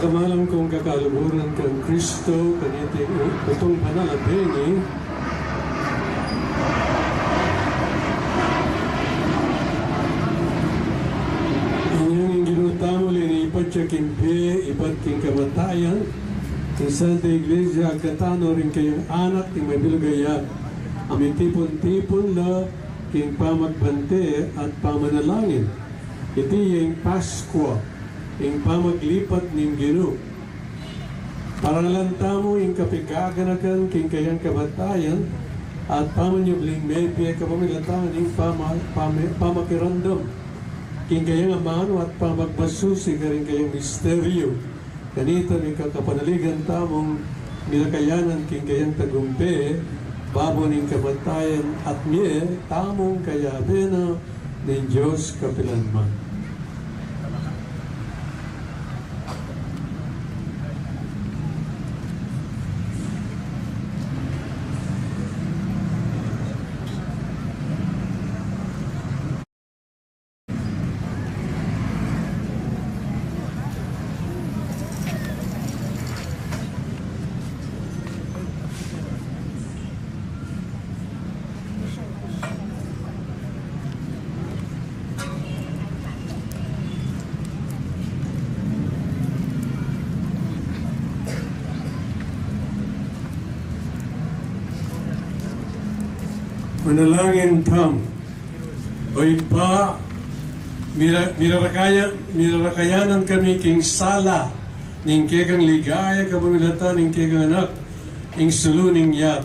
kamalam kong kakaluburan kang Kristo, kaniting utong panalapini, inyong ginutamo linipat siya kimpi, ipat king kamatayan, king Santa Iglesia, agkatano rin kayong anak, king may bilugayat, amitipon-tipon la, king pamagbante at pamanalangin. Iti yung Paskwa, yung pamaglipat ng Ginoo. Paralan tamo yung kapigaganakan king kayang kamatayan at pamanyubling medya kapamilatan yung pamakirandom king kayang amano at pamagbasusi ka rin kayang misteryo. Ganito yung kakapanaligan tamong nilakayanan king kayang tagumpe babo ng kamatayan at miye tamong kayabena ng Diyos kapilanman. Manalangin kam. O iba, mirarakayanan kami king sala, ning kegang ligaya kapamilatan, ning kegang anak, ing sulu ning yat.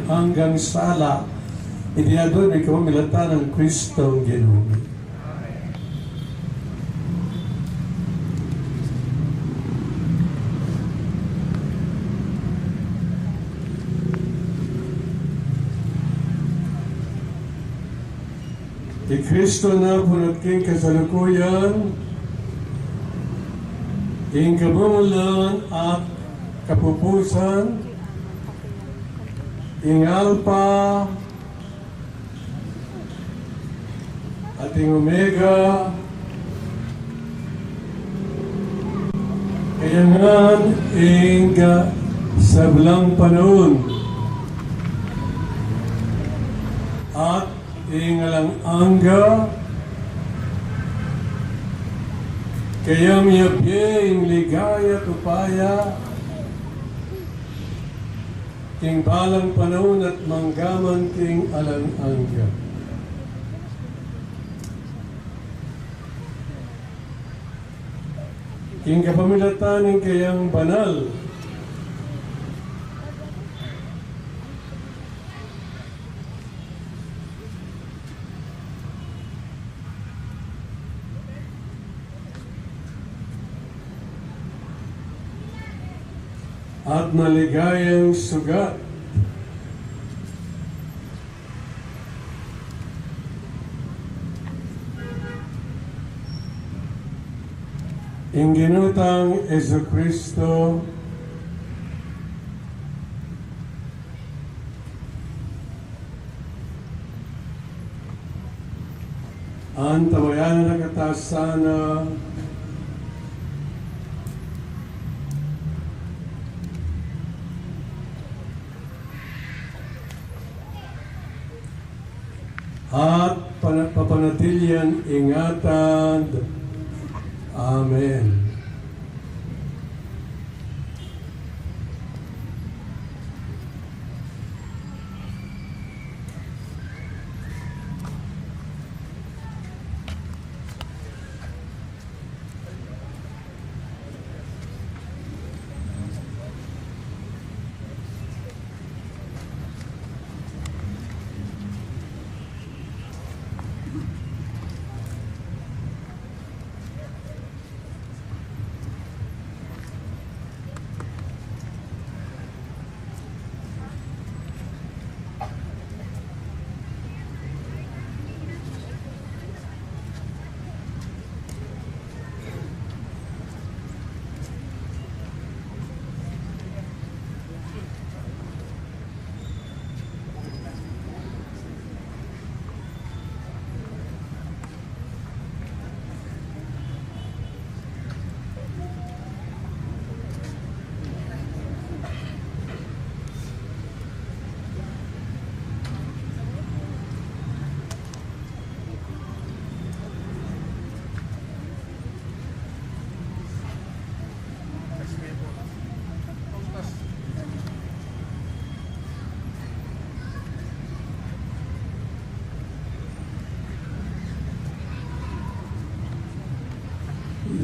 Hanggang sala, idinadon may kamamilatan ng Kristong Ginoo. Di Kristo na punot king kasalukuyan, king kabumulan at kapupusan, ing Alpha at ing Omega, kayangan ing sablang panahon at ing alang angga, kayam yabye ing ligaya tupaya, king balang panahon at manggaman king alang-angga. King kapamilatan ng kayang banal, at maligayang sugat. Ing ginutang Jesucristo, ang tawayan na katasana, at papanatilian ingatan. Amen.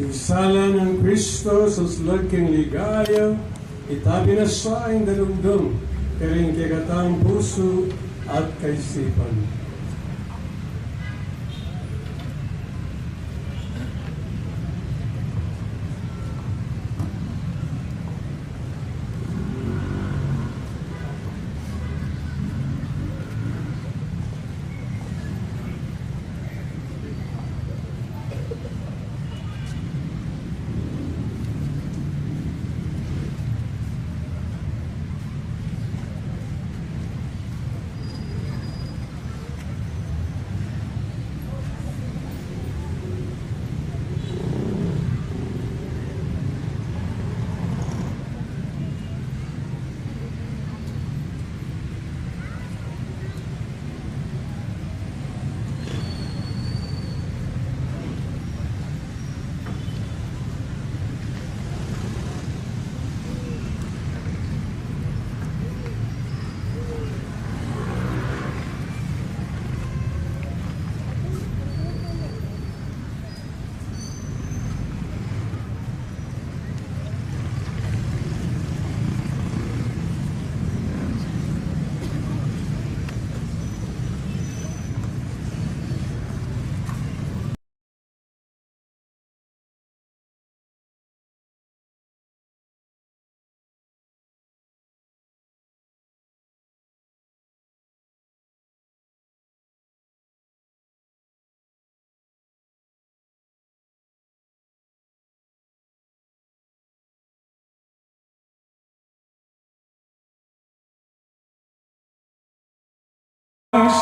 Pigsala ng Kristo sa sulod kang ligaya, itabi na sa ang dalumdum, karing kagatang puso at kaisipan.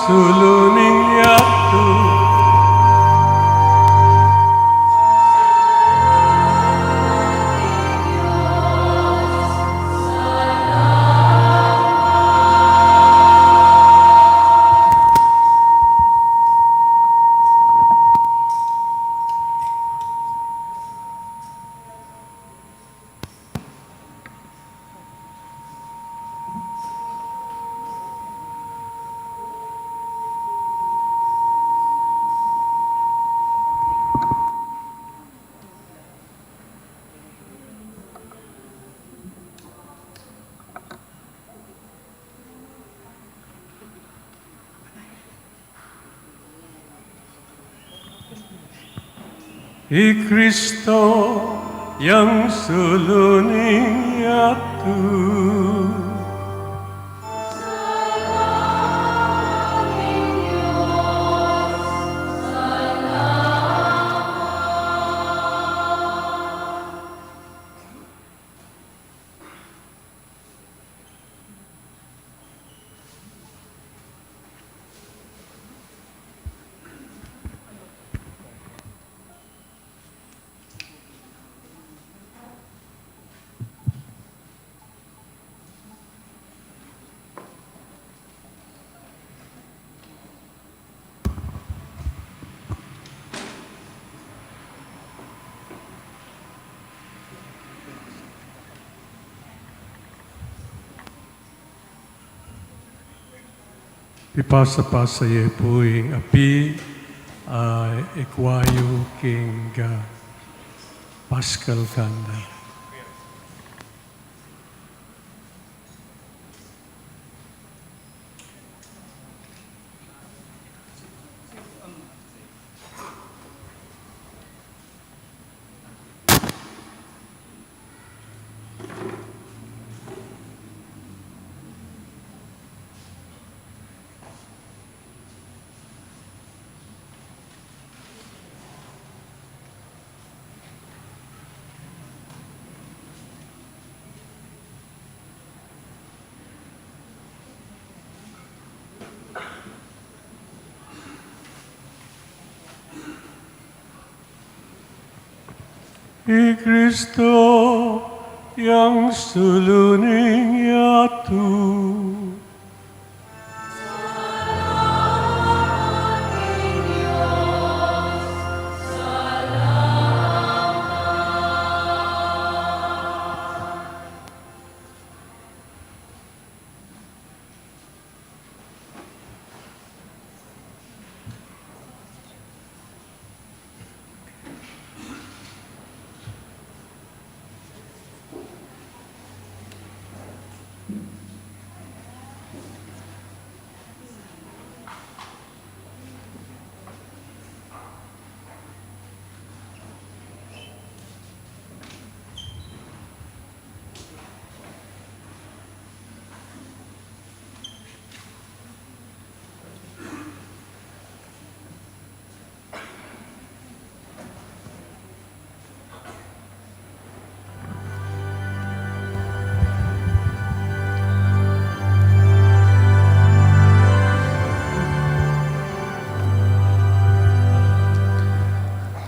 Suluning yato Kristo yang suluning yato. Ipasa-pasa ye puing api ikwayo king Pascal Kanda. Kristo yang suluning yato.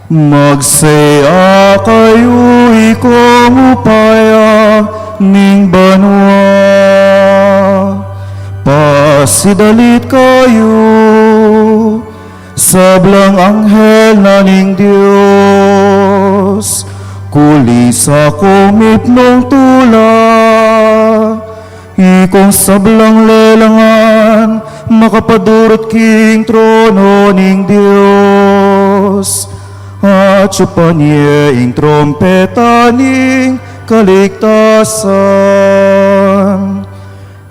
Magsaya kayo ikong upaya ning banwa. Pasidalit kayo sablang anghel na ning Diyos. Kuli sa kumit nung tula, ikong sablang lelangan, makapadurot king trono ning Diyos. At supa niya ing trompeta ning kaligtasan.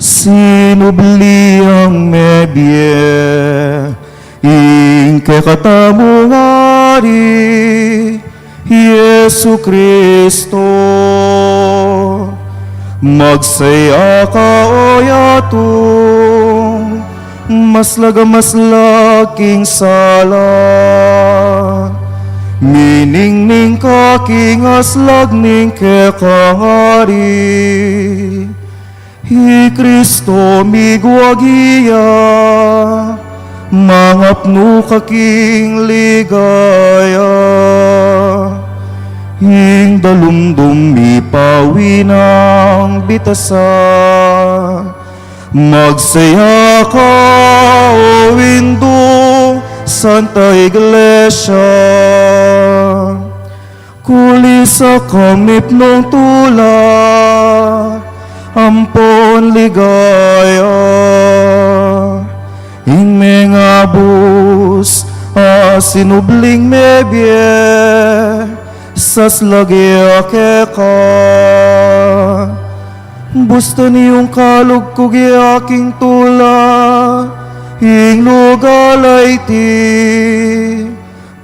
Sinubli ang mebye, ing kekatamong ari, Yesu Kristo. Magsaya ka o yatong, maslaga king sala. Miningning ka king aslag ning kekangari. Hi Kristo migwagiya, mangapno ka king ligaya. Hing dalumdum mipawi ng bitasa. Magsaya ka o windo, Santa Iglesia. Kuli sa kamip ng tula, ampon ligaya. Ing mga bus, sinubling mebye, sas lagi ka. Busto niyong kalugkog aking tula, ing lugalay ti.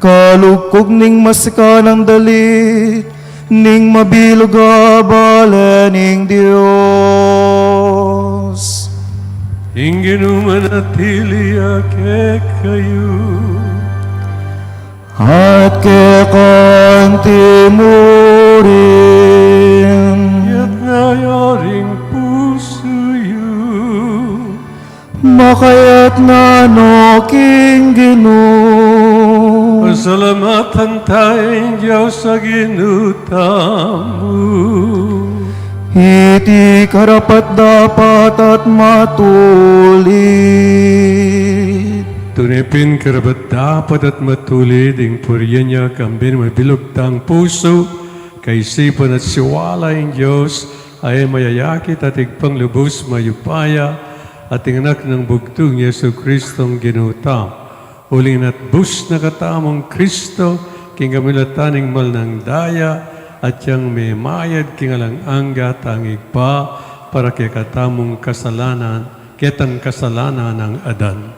Kalugkog ning masika ng dalit, ning mabilog abala ning Diyos. Ing ginumanatili ake kayo, at kekanti mo rin. yat ngayaring puso yu, Makayat na no king Ginoo. pasalamatan tayong Diyos sa ginutamu. Iti karapat dapat at matulid. Tunipin karapat dapat at matulid ing purya niya kambin mabilog tang puso, kaisipan at siwala ing Diyos ay mayayakit at igpanglubos mayupaya at ingnak ng bugtong Yesu Kristong ginutam. Uling at bus na katamong Kristo, king kamilataning mal ng daya, at yang may mayad king alang angga tangig pa para kay katamong kasalanan, ketang kasalanan ng Adan.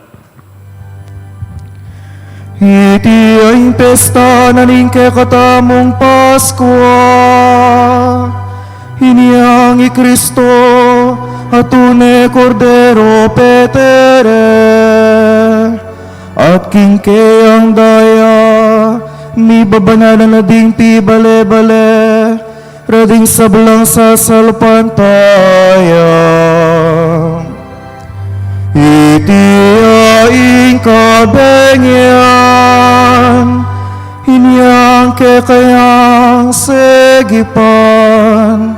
Iti ay pesta na ning kekatamong Pasko. Hiniyang i Kristo at une Cordero Petere. At kingke ang daya, mi babanalan na ding pi bale-bale, rading sablang sa salpantaya. Iti aing kabengyan, inyang kekayang segipan,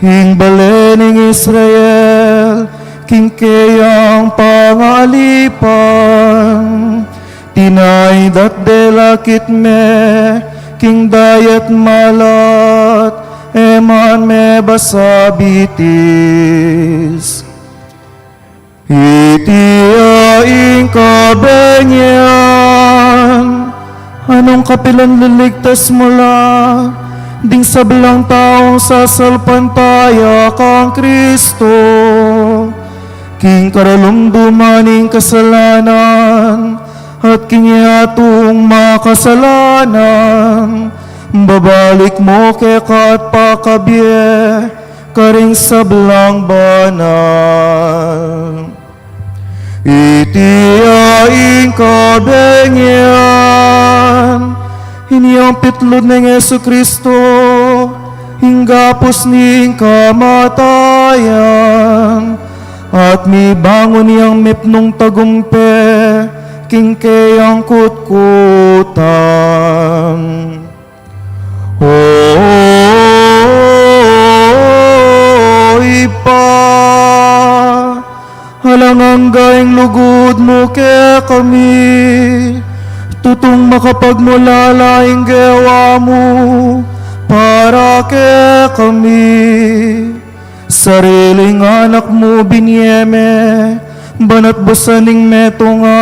hing balening Israel, kingkeyang pangalipan. Tinay dat delakit me, king dayat malat, eman me basabitis. Iti aing kabengyan, anong kapilan liligtas mula, ding sablang taong sasalpantaya kang Kristo. King karalumdumaning kasalanan, at kinyatong makasalanan, babalik mo kekat pakabye, karing sablang banal. Iti aing kabengyan, inyong pitlod ng Yesu Kristo, hinggapos ning kamatayan, at mi bangon niyang mipnong tagumpe, king kayang kutkutan. Ipa, halangang gaing lugod mo ke kami, tutong makapagmulalaing gawa mo para ke kami. Sariling anak mo binyeme, banat basaning meto nga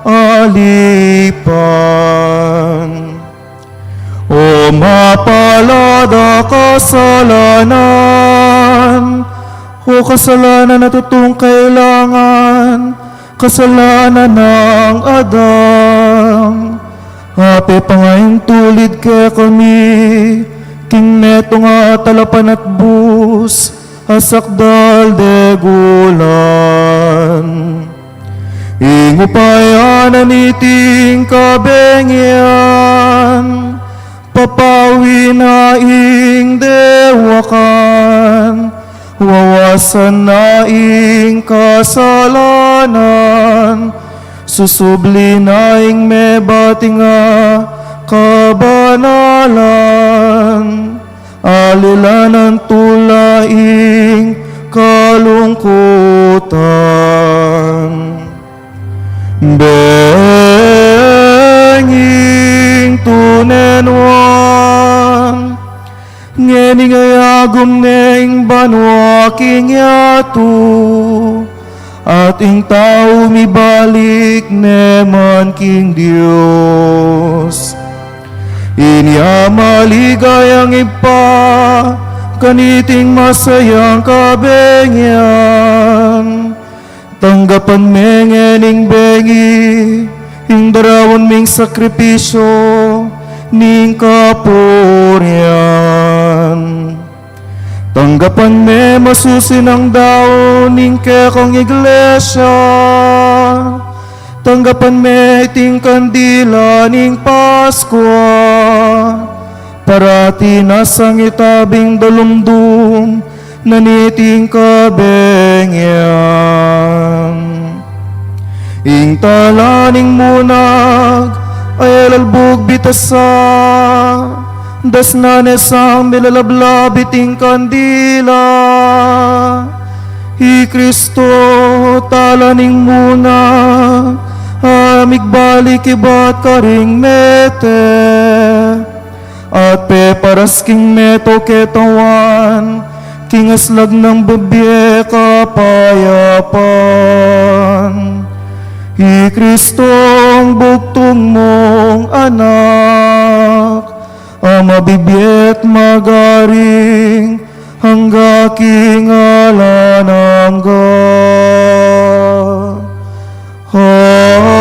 alipan. O mapalada kasalanan, o kasalanan na totoong kailangan, kasalanan ng Adam. Ape pangayong tulid kaya kami, king neto nga talapan at bus, asakdal de gulan. Ingo payanan iting kabengyan, papawi na ing dewakan, wawasan na ing kasalanan, susubli na ing mebatinga kabanalan, alilanan tulaing kalungkutan. Benging tunenwan, ngening ayagum neng banwa king yatu, ating tao mibalik neman king Dios. Inya maligayang ipa, kaniting masayang kabengyan. Tanggapan mengening bengi, ing darawan ming sakripisyo, ning kapurian. Tanggapan me masusin ang daon, ning kekong iglesia. Tanggapan me iting kandila, ning Paskwa. Parati nasang itabing dalumdum, naniting kabengyan. Ing talaning munag ay alalbog bitasa, das nanesang milalabla biting kandila. I Kristo talaning munag, amigbalik ibat karing mete, at peparas king meto ketawan, kingaslag ng babye kapayapan. I Kristong bugtong mong anak, amabibiyet magaring, hangga kingalanangga. Amen.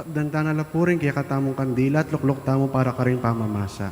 Dantana lapurin kaya katamong kandila at luklok tamo para karing pamamasa.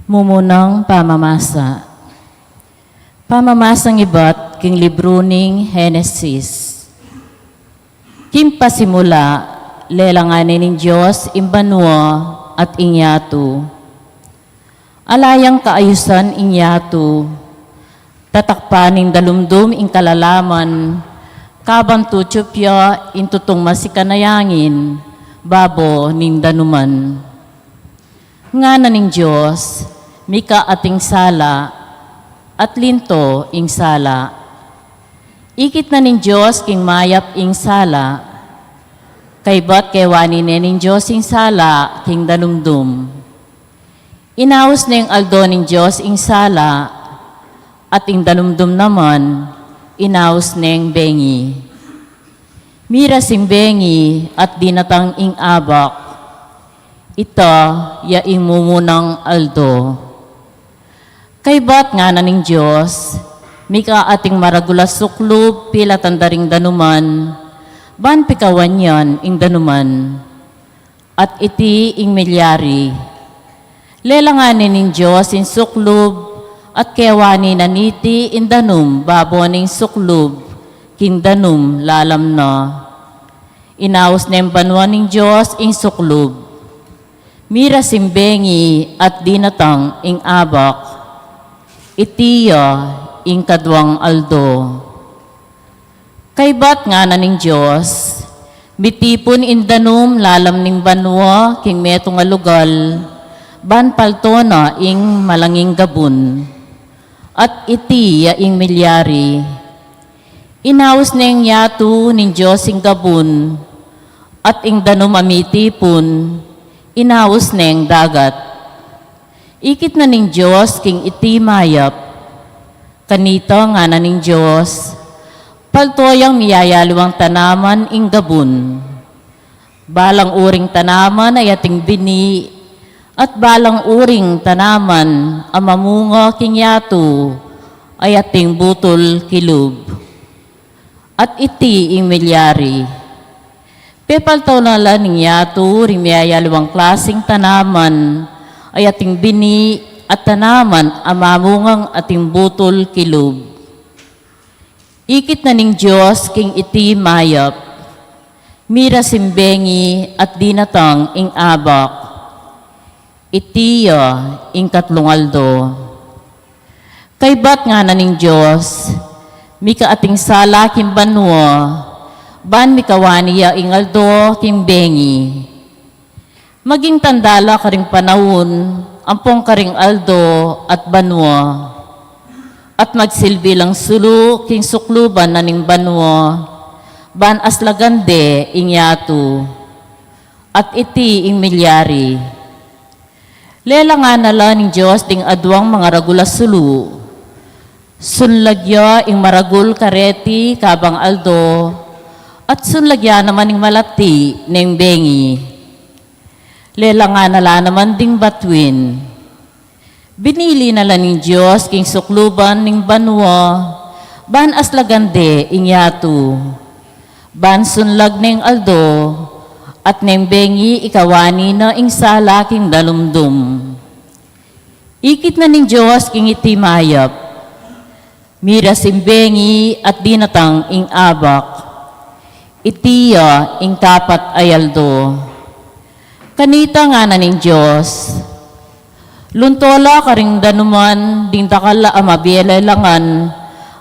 Mumunang pamamasa. Pamamasang iba't king libro ning Henesis. Kim pasimula, lelanganin ng Diyos imbanwa at inyatu. Alayang kaayusan inyatu, tatakpaning dalumdum ing kalalaman, kabang tutsupya intutong masikanayangin, babo ning danuman. Nga na ning Diyos, mika ating sala, at linto ing sala. Ikit na ning Diyos king mayap ing sala, kay ba't kaywanin ning Diyos ing sala king danumdum. Inaos na yung aldo ning Diyos ing sala, at ing danumdum naman, inaos na yung bengi. Mira sing bengi at dinatang ing abak, ita yaing mumunang aldo. Kay ba't nga na ning Diyos, mika ating maragulas suklub pila tandaring danuman, ban pikawan yan ing danuman, at iti ing milyari. Lelanganin ning Diyos in suklub, at kewani na niti in danum, babo ning suklub, king danum lalam na. Inaos na yung banwa ning Diyos ing suklub, mira simbengi at dinatang ing abak, itiya ing kadwang aldo. Kay ba't nga na ning Diyos, bitipon indanum lalam ning banwa king meto nga lugal, ban paltona ing malanging gabun, at itiya ing milyari. Inaos na ing yatu ning Diyos ing gabun, at ing danum amitipon, inaos na ing dagat. Ikit na ning Diyos king iti mayap, kanito nga na ning Diyos, paltoyang miyayaliwang tanaman ing gabun. Balang uring tanaman ay ating bini, at balang uring tanaman amamunga king yatu, ay ating butol kilub. At iti ing milyari. Pepaltaw na lang ning yatu, ring miyayaliwang klaseng tanaman, ay ating bini at tanaman amamungang ating butol kilub. Ikit na ning Diyos king iti mayap, mira simbengi at dinatang ing abak, itiya ing katlungaldo. Kay ba't nga na ning Diyos, mika ating sala kim banwa, ban mikawaniya ing aldo kim bengi. Maging tandala karing panahon, ampong karing aldo at banwa, at magsilbi lang sulu king sukluban na ning banwa, ban aslagande ing yatu, at iti ing milyari. Lelangan na lang ning Diyos ding adwang mga ragulas sulu, sunlagya ing maragul kareti kabang aldo, at sunlagya naman ing malati ning bengi. Lelangan na lang naman ding batwin. Binili na lang ng Diyos king sukluban ning banwa, ban aslagande ing yatu, ban sunlag ning aldo, at ning bengi ikawani na ing sala king dalumdum. Ikit na ning Diyos king iti mayap, mira simbengi at dinatang ing abak, itiya ing kapat ayaldo. Kanita nga na ning Diyos, luntola karing danuman, ding takala amabiyalelangan,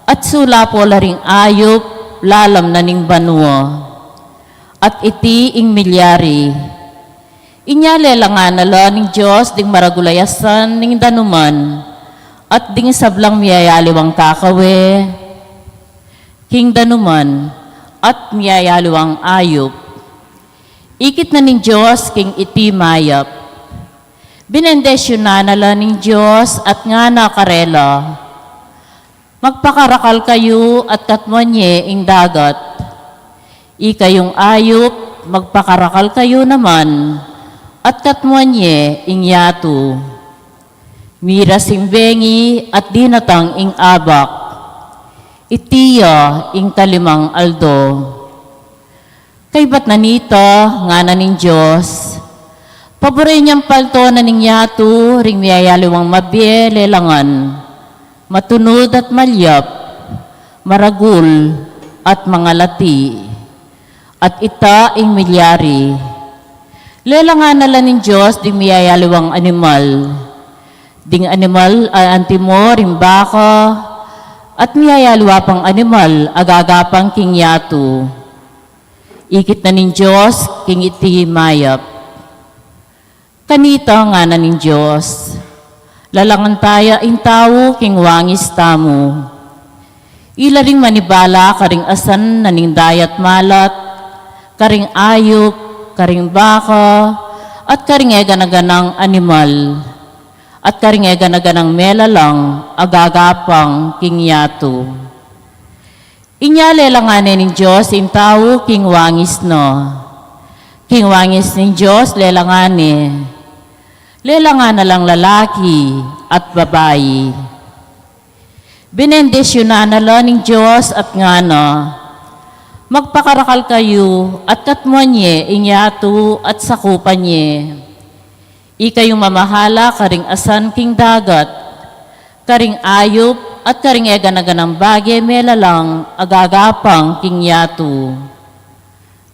at sula po laring ayop, lalam na ning banwa, at iti ing milyari. Inyalelangan na la ning Diyos, ding maragulayasan ning danuman, at ding sablang miyayaliwang kakawe, king danuman, at miyayaliwang ayop. Ikit na ning Diyos king iti mayap. Binendesyon na nala ning Diyos at nga nakarela. Magpakarakal kayo at katmanye ing dagat. Ikayong ayop, magpakarakal kayo naman at katmanye ing yatu. Mira simbengi at dinatang ing abak. Itiya ing kalimang aldo. Kay ba't nanita nga na ning Diyos, Paboray niyang palto na ninyato, ring miyayaliwang mabye, lelangan, matunod at malyap, maragul at mga lati, at ita ing milyari. Lelangan nala ng Diyos, ding miyayaliwang animal, ding animal ay antimo, ring baka, at miyayaliwa pang animal, agagapang king yato. Ikit na ng Diyos, king iti mayap. Kanita nga na ng Diyos, lalangan taya in tao king wangis tamo. Ila ring manibala karing asan na ning dayat malat, karing ayop, karing baka, at karing eganaganang animal, at karing eganaganang melalang, agagapang king yato. Inyale langanin ng Diyos in tao king wangis no. King wangis ng Diyos lelangane. Lelangan na lang lalaki at babayi. Benendisyonan na lang ng Diyos at ngana. Magpakarakal kayo at katmonye inyato at sakupanye. Ikayong mamahala karing asan king dagat, karing ayop at karing eganaganang bagay melalang agagapang king yato.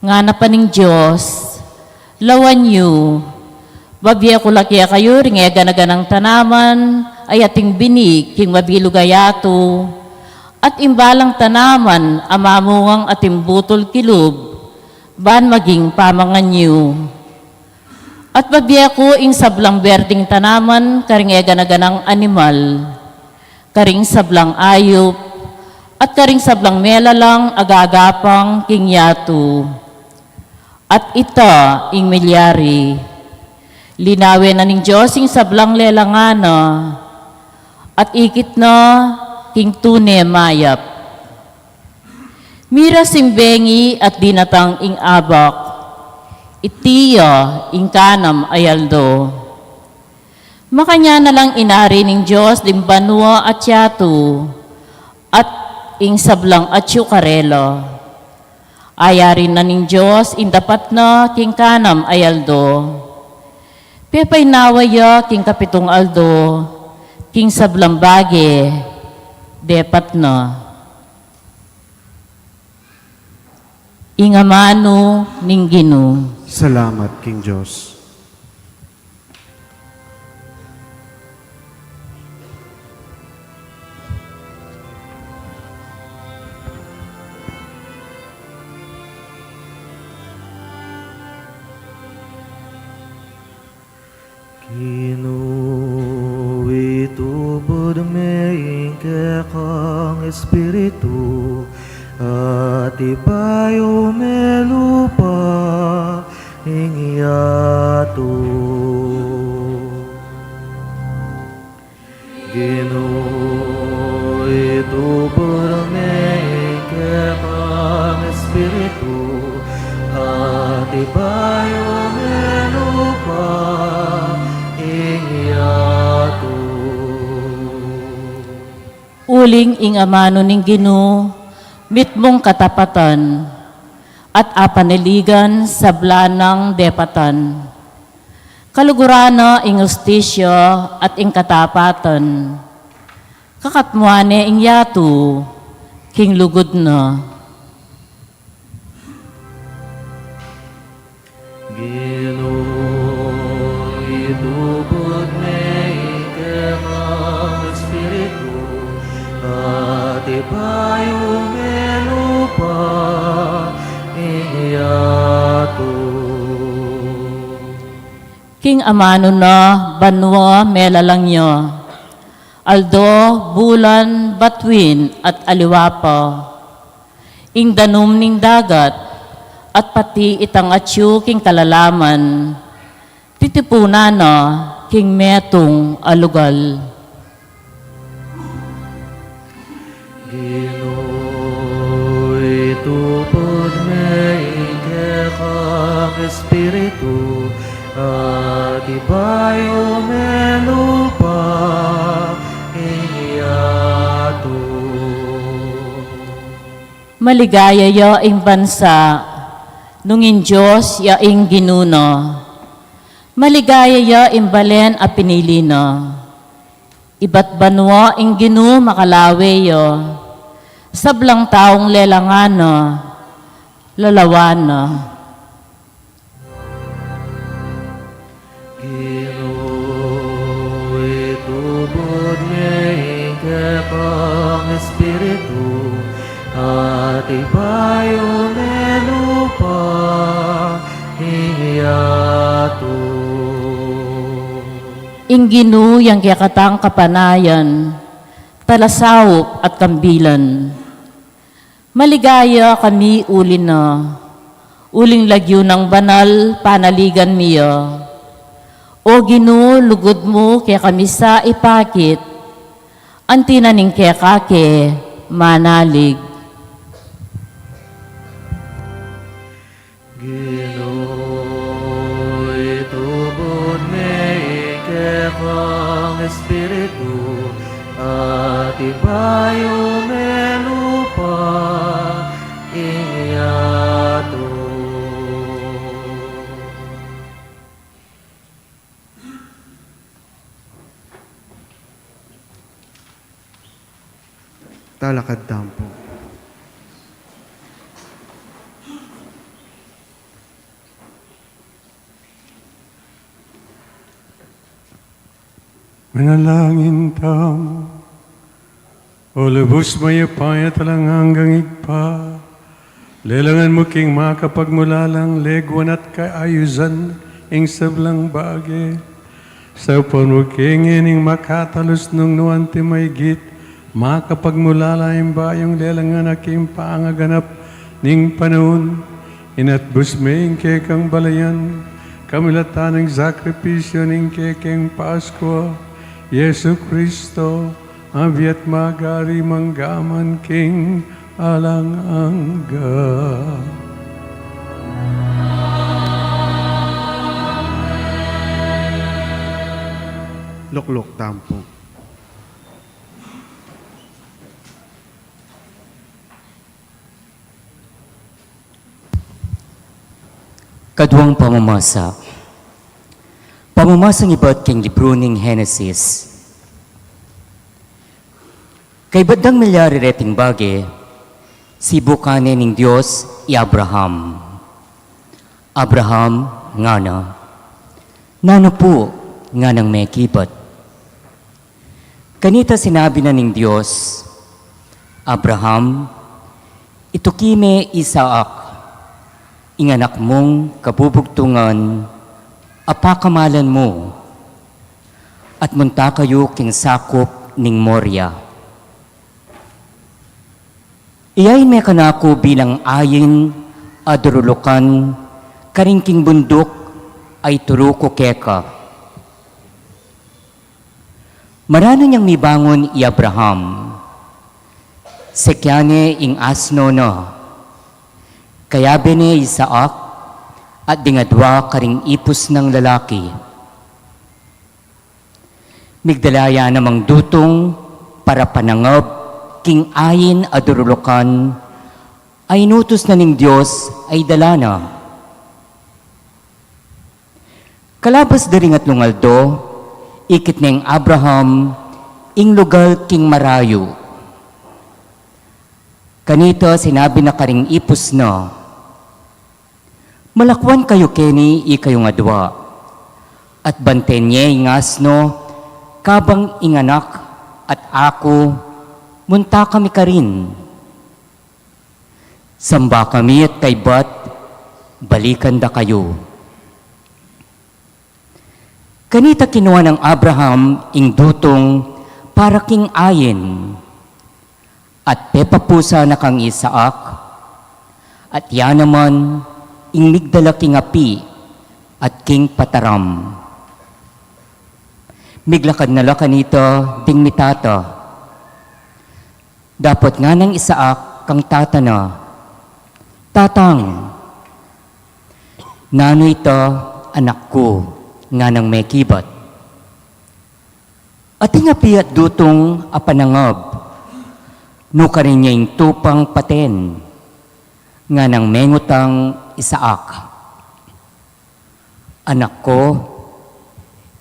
Ngana pa ng Diyos, lawan yu, babya kulakya kayo, ring eganaganang tanaman, ay ating binig, king mabilugayato, at imbalang tanaman, amamungang ating butol kilub, ban maging pamanganyo. At babya ko ing sablang berding tanaman, karing eganaganang animal, karing sablang ayop, at karing sablang melalang agagapang king yato. At ita ing milyari. Linawin na ng Diyos ing sablang lelangana, at ikit na king tune mayap. Mira simbengi at dinatang ing abak, itiya ing kanam ayaldo. Makanya na lang inari ng Diyos dim banwa at yato, at ing sablang at yukarelo. Ayarin na ng Diyos in dapat na king kanam ayaldo. Pepay nawaya king kapitong aldo, king sablang bage, depat na. Ingamano ning Ginoo. Salamat, King Diyos. Kinuitubod me kang Espiritu at ipayo me lupa ingyato. Kinuitubod me kang Espiritu at ipayo me lupa ingyato. Uling ing amano ning Ginoo, mitmong katapatan, at apaniligan sa blanang depatan. Kalugurana ing ustisyo at ing katapatan. Kakatmuane ing yato, king lugod na. Itubod me ikemang Espiritu at ipayo me lupa ingyato. King amano na banwa melalang nyo, aldo, bulan, batwin at aliwapa, ing danum ning dagat, at pati itang atyu king kalalaman, titipuna na king metong alugal. Itubod me ikemang Espiritu at ipayo me lupa ingyato. Maligaya ya ing bansa, nungin Diyos ya ing ginuno. Maligaya ya imbalen a pinili na. Iba't banwa ing ginu makalawe yo. Sablang taong lelangana, lalawana. Gino'y tubod niya ikapang Espiritu at ibayo melupa hiyato. Ingginu yang kiyakatang kapanayan, talasawop at kambilan. Maligaya kami ulin na, uling lagyo ng banal panaligan miyo. O Ginu, lugod mo kaya kami sa ipakit, antinaning kaya kake manalig. Gino'y tubod niya ikapang Espiritu at ibayo melupa iyato. Talakad dampo. Manalangin tamo, o lubos maya paya talang hanggang igpa, lelangan mo king makapagmulalang legwan at kaayusan ing sablang bagay, sa panuking ining makatalos nung nuante may git, makapagmulala yung bayong lelangan aking paangaganap ning panahon, inatbus may kekang balayan, kamilatan ng sakripisyo ning kekeng Pasko, Yesu Kristo, abiat magari manggaman king alang-angga. Lukluk tampo. Kaduang pamamasa. Pamamasang iba't king libro ning Genesis. Kay badang milyari reting bage, si bukane ning Diyos i Abraham. Abraham nga na. Nano po nga nang may kibat. Kanita sinabi na ning Diyos, Abraham, ito kime Isaac, inganak mong kabubugtungan, apakamalan mo, at munta kayo king sakop ning Moria. Iyay may kanako bilang ayin adurulukan, karingking bundok ay turuko keka. Marano niyang mibangon i Abraham, sekyane ing asno na, kaya bene Isaac, at dingadwa karing ipos ng lalaki. Migdalaya namang dutong para panangab king ayin adurulukan ay nutos na ning Diyos ay dalana. Kalabas daring at lungaldo, ikit ning Abraham ing lugar king marayo. Kanito sinabi na karing ipos na, malakwan kayo keni ikayong adwa, at bantenye ingasno, kabang inganak at ako, munta kami ka rin. Samba kami at kaybat, balikan da kayo. Kanita kinuha ng Abraham ing dutong para king ayin, at pepapusa na kang Isaac, at yan naman, ing migdala king api at king pataram. Miglakad na la kanito ding mitata. Dapat nga ng Isaac kang tatana. Tatang, nano ito anak ko nga ng may kibat. At ing api at dutong apanangab, no ka rin niya ing tupang paten, nga ng mengutang Isaac. Anak ko,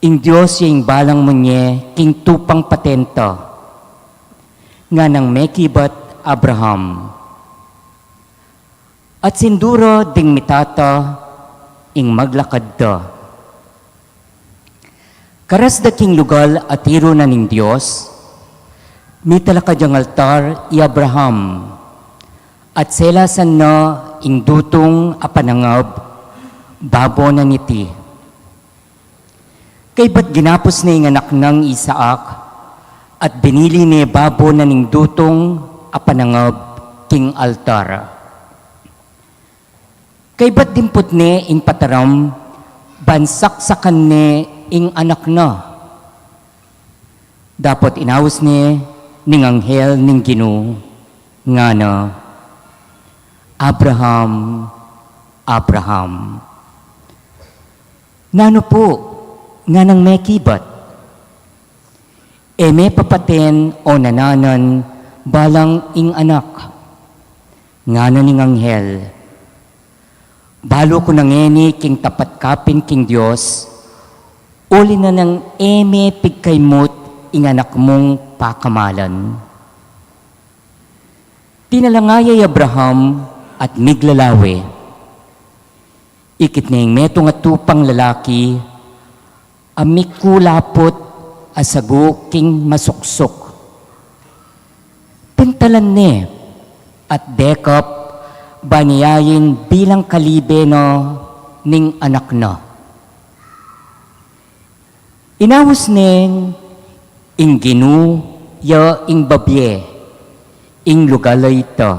ing Diyos yung balang munye king tupang patenta, nga nang mekibat Abraham. At sinduro ding mitata, ing maglakad da. Karas da king lugal at tiro na ning Diyos, mitalakad ang altar i Abraham, at selasan na ing dutong apanangab, babo na niti. Kay ba't ginapos na ing anak ng Isaac, at binili ni babo na ning dutong apanangab king altar. Kay ba't dimput ni ing pataram, bansaksakan ni ing anak na. Dapat inawas ni ning anghel ning Ginoo, nga na, Abraham, Abraham. Nano po, nga nang mekibat, may papaten o nananan balang ing anak, nga na ning anghel. Balo ko nangeni king tapat kapin king Diyos, uli na nang eme pigkaymot ing anak mong pakamalan. Tinalangayay Abraham at miglalawe. Ikit na yung metong at tupang lalaki, amikulapot asago king masuksok. Pintalan ni at dekap banyayin bilang kalibe no ning anak na. Inawas ning ing Ginoo ya ing babye ing lugalay ito.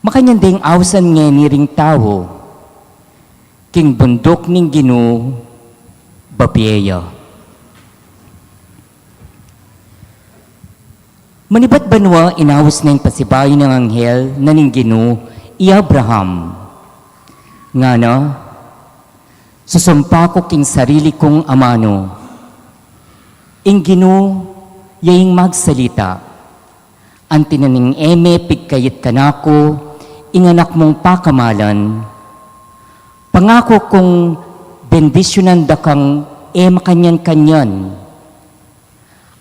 Makanyan ding awasan nga ni ring tao king bundok ning Ginoo babyeya. Manibat banwa inawas na yung pasibay ng anghel na ning Ginoo i Abraham. Nga na, susumpa ko king sarili kong amano. Ing Ginoo, yaing magsalita. Ang tinaning eme pigkayit kanako, ing anak mong pakamalan. Pangako kong bendisyonan da kang makanyan-kanyan.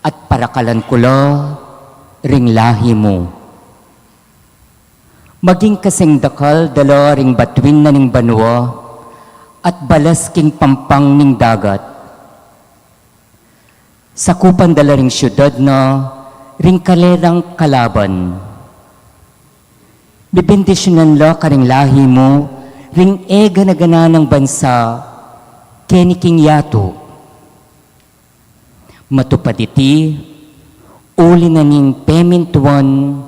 At parakalan ko la, ring lahi mo. Maging kasing dakal dala ring batwin na ning banwa at balas king pampang ning dagat. Sakupan dala ring syudad na ring kalerang kalaban. Bibindisyonan la ka ring lahi mo ring ega na gana ng bansa keniking yato. Matupad iti uli na ning pemintuan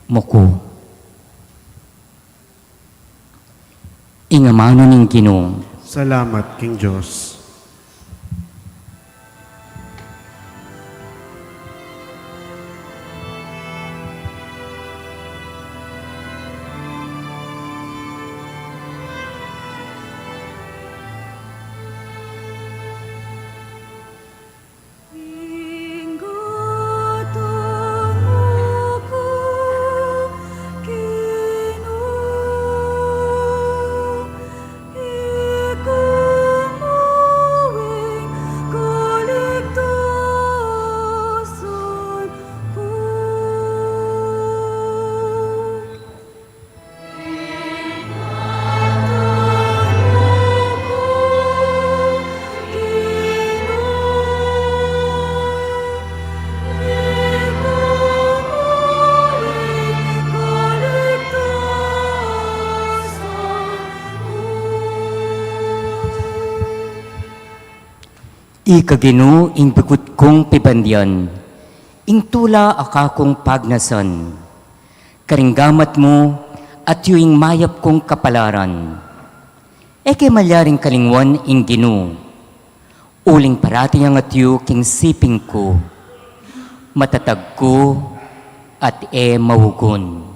mo ko. Ingamano ning Ginoo. Salamat, King Diyos. Ikagino ing bukod kong pibandyan, ing tula akakong pagnasan, karinggamat mo at yuing mayap kong kapalaran. Eke malyaring kalingwan ing Ginoo, uling parati ang atyo king siping ko, matatag ko at mawugon.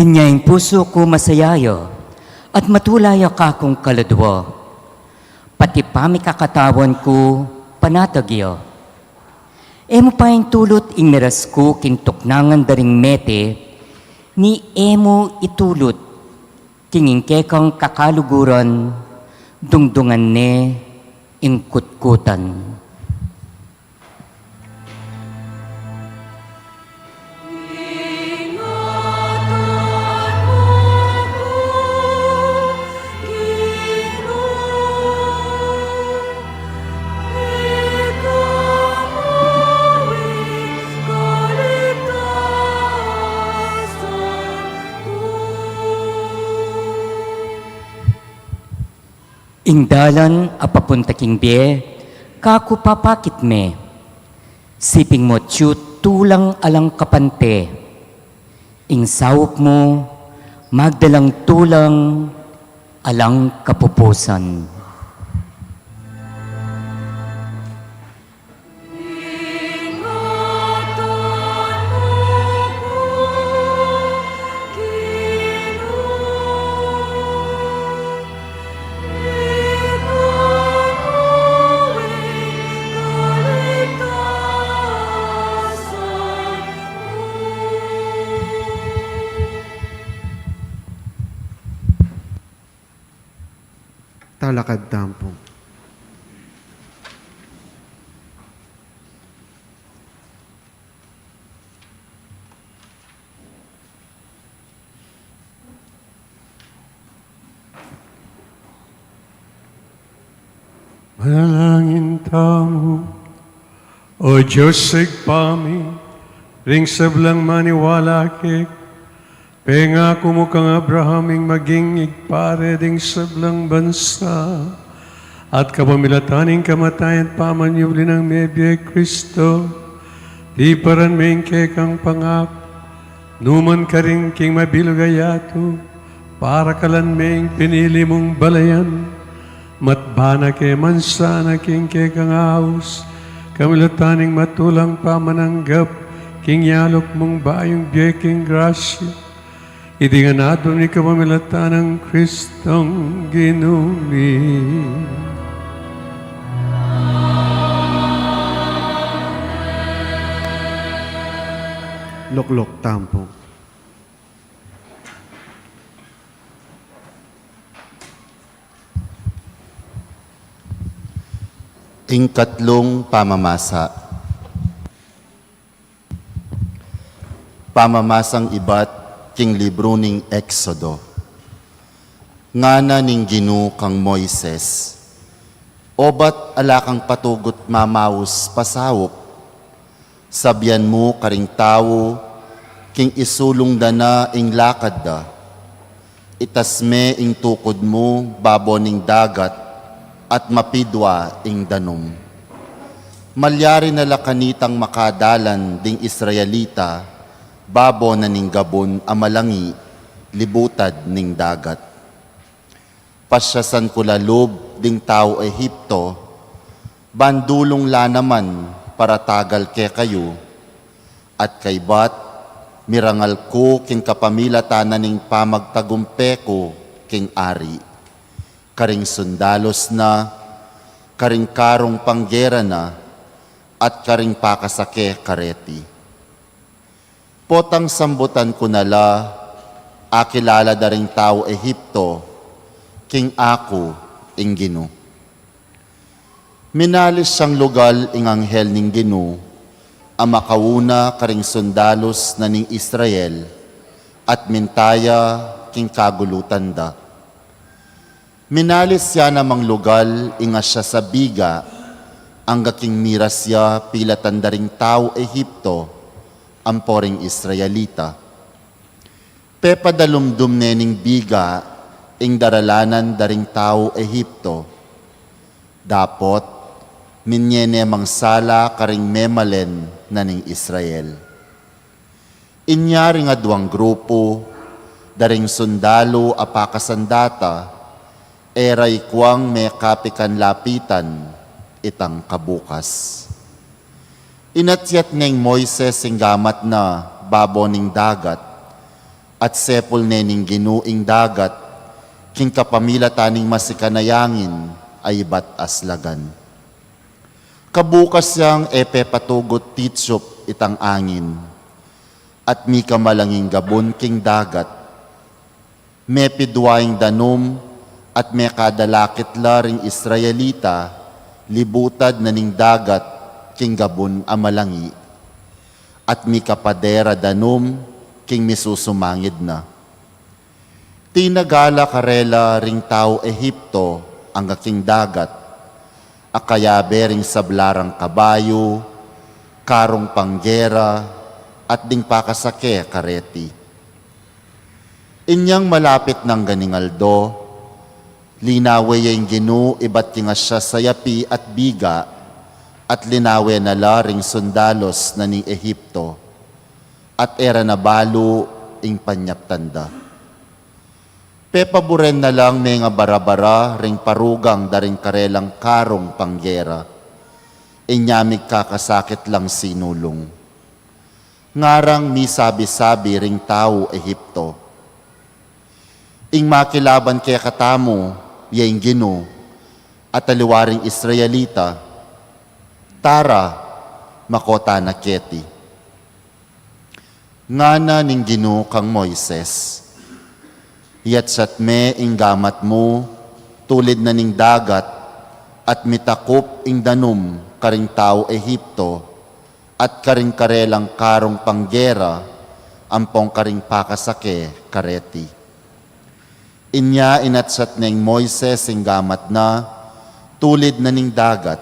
Inya'y puso ko masayayo, at matulaya ka kong kaladwa. Pati pa kakakatawan ko panatagyo. Emo pa yung tulot ing miras ko kintuknangan daring mete, ni emo itulot kingingkekang kakaluguran, dungdungan ne ing kutkutan. Ingdalan apapunta king bie, kaku papakit me. Siping mo tiyut tulang alang kapante. Ing sawok mo, magdalang tulang alang kapupusan. Talakad tampong. Manalangin tamo, O Diyos sigpami, ring sablang maniwala kek, pengako mo kang Abrahaming maging igpare ding sablang bansa, at kapamilataning kamatayan pamanyuli ng Mebye Kristo, di paran mengke kang pangap, numan ka rin king mabilugayato, para kalan meng pinili mong balayan, matbana ke mansana king ke kang aus, kamilataning matulang pamananggap, king yalok mong bayong biyeking grasya, idi nga nadong ni kamamilatan ng Kristong ginuli. Luklok tampong. Ikatlong pamamasa. Pamamasang ibat king libro ning Exodo. Ngana ning Ginu kang Moises. Obat ala kang patugot mamawos pasawop. Sabyan mo karing tao, king isulong dana ing lakad da. Itasme ing tukod mo, babo ning dagat, at mapidwa ing danom. Malyari na lakanitang makadalan ding Israelita, babo na ning gabon amalangi, libutad ning dagat. Pasyasan ko lalob ding tao Ehipto, bandulong la naman para tagal ke kayo, at kaybat mirangal ko king kapamilatanan ning pamagtagumpeko king ari. Karing sundalos na, karing karong panggera na, at karing pakasake kareti. Potang sambutan ko nala, akilala daring tao Ehipto, king ako ing Ginu. Minalis siyang lugal ing anghel ning Ginu, ang makauna karing sundalos na ning Israel, at mintaya king kagulutan da. Minalis siya namang lugal, inga siya sa biga, ang gaking miras siya pilatan daring tao Ehipto, ang poring Israelita. Pepadalumdum nening biga, ing daralanan daring tao Ehipto. Dapot, minyene mangsala karing memalen na ning Israel. Inyari nga duwang grupo, daring sundalo apakasandata, eray kuwang may kapikan lapitan, itang kabukas. Inatyat ngayong Moises ing gamat na babo ning dagat, at sepul nening ginuing dagat, king kapamila taning masikanayangin ay bat aslagan. Kabukas yang epe patugot titsup itang angin, at mi kamalanging gabon king dagat, me pidwaing danum at me kadalakit laring Israelita, libutad na ning dagat king gabon amalangi, at mi kapadera danum king misusumangid na. Tinagala karela ring tao Ehipto ang aking dagat, akayabe ring sablarang kabayo, karong panggera, at ding pakasake kareti. Inyang malapit ng ganingaldo, linawe yung ginu ibat kinga siya sa yapi at biga, at linawe na laring sundalos na ni Ehipto, at era na balo ing panyaptanda. Pepaburen na lang may nga barabara ring parugang daring karelang karong panggera. Inyamig kakasakit lang sinulong. Ngarang mi sabi-sabi ring tao Ehipto. Ing makilaban kaya katamo, yaing gino, at aliwaring Israelita, tara, makota na keti. Ngana ning gino kang Moises, yatsat me ing gamat mo, tulid na ning dagat, at mitakop ing danum karing tao Ehipto, at karing karelang karong panggera, ampong karing pakasake kareti. Inya inatsat ning Moises ing gamat na, tulid na ning dagat,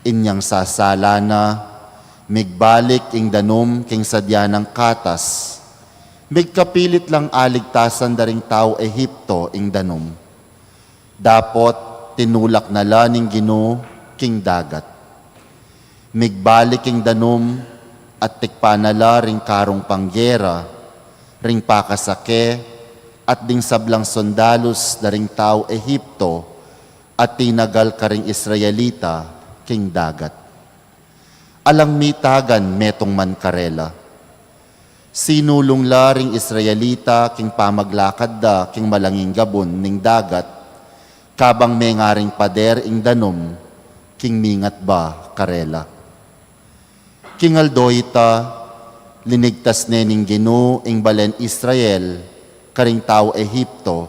inyang sasala na, migbalik ing danum king sadya ng katas, migkapilit lang aligtasan daring tao Ehipto ing danum. Dapot tinulak na laning gino king dagat. Migbalik ing danum at tikpanala ring karong panggera, ring pakasake, at ding sablang sondalos daring tao Ehipto, at tinagal karing Israelita king dagat. Alang mitagan metong man karela. Sinulong laring Israelita king pamaglakad da king malanging gabon ning dagat, kabang may ngaring pader ing danom, king mingat ba karela. King aldoita, linigtas nening gino ing balen Israel, karing tao Ehipto,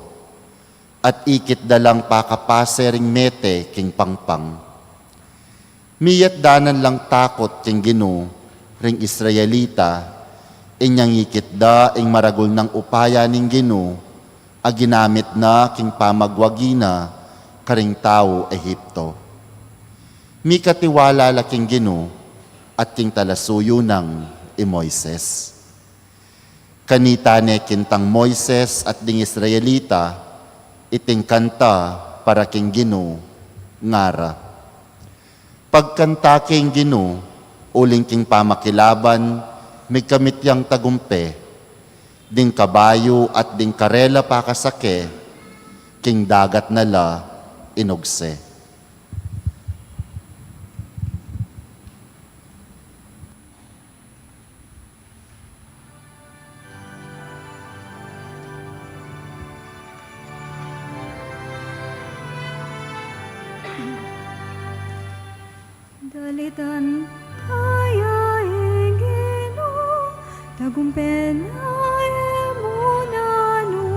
at ikit dalang pakapase ring mete king pangpang. Miyat danan lang takot king gino ring Israelita, inyang ikit da ing maragul ng upaya ning gino, a ginamit na king pamagwagina karing tao Ehipto. Mi katiwala laking gino at king talasuyo ng Moises. Kanita ne kintang Moises at ding Israelita, iting kanta para king gino ngara. Pagkanta king gino, uling king pamakilaban, may kamityang tagumpe, ding kabayo at ding karela pakasake, king dagat nala inugse. Dalitan tayo ingino, tagumpen ay emunano.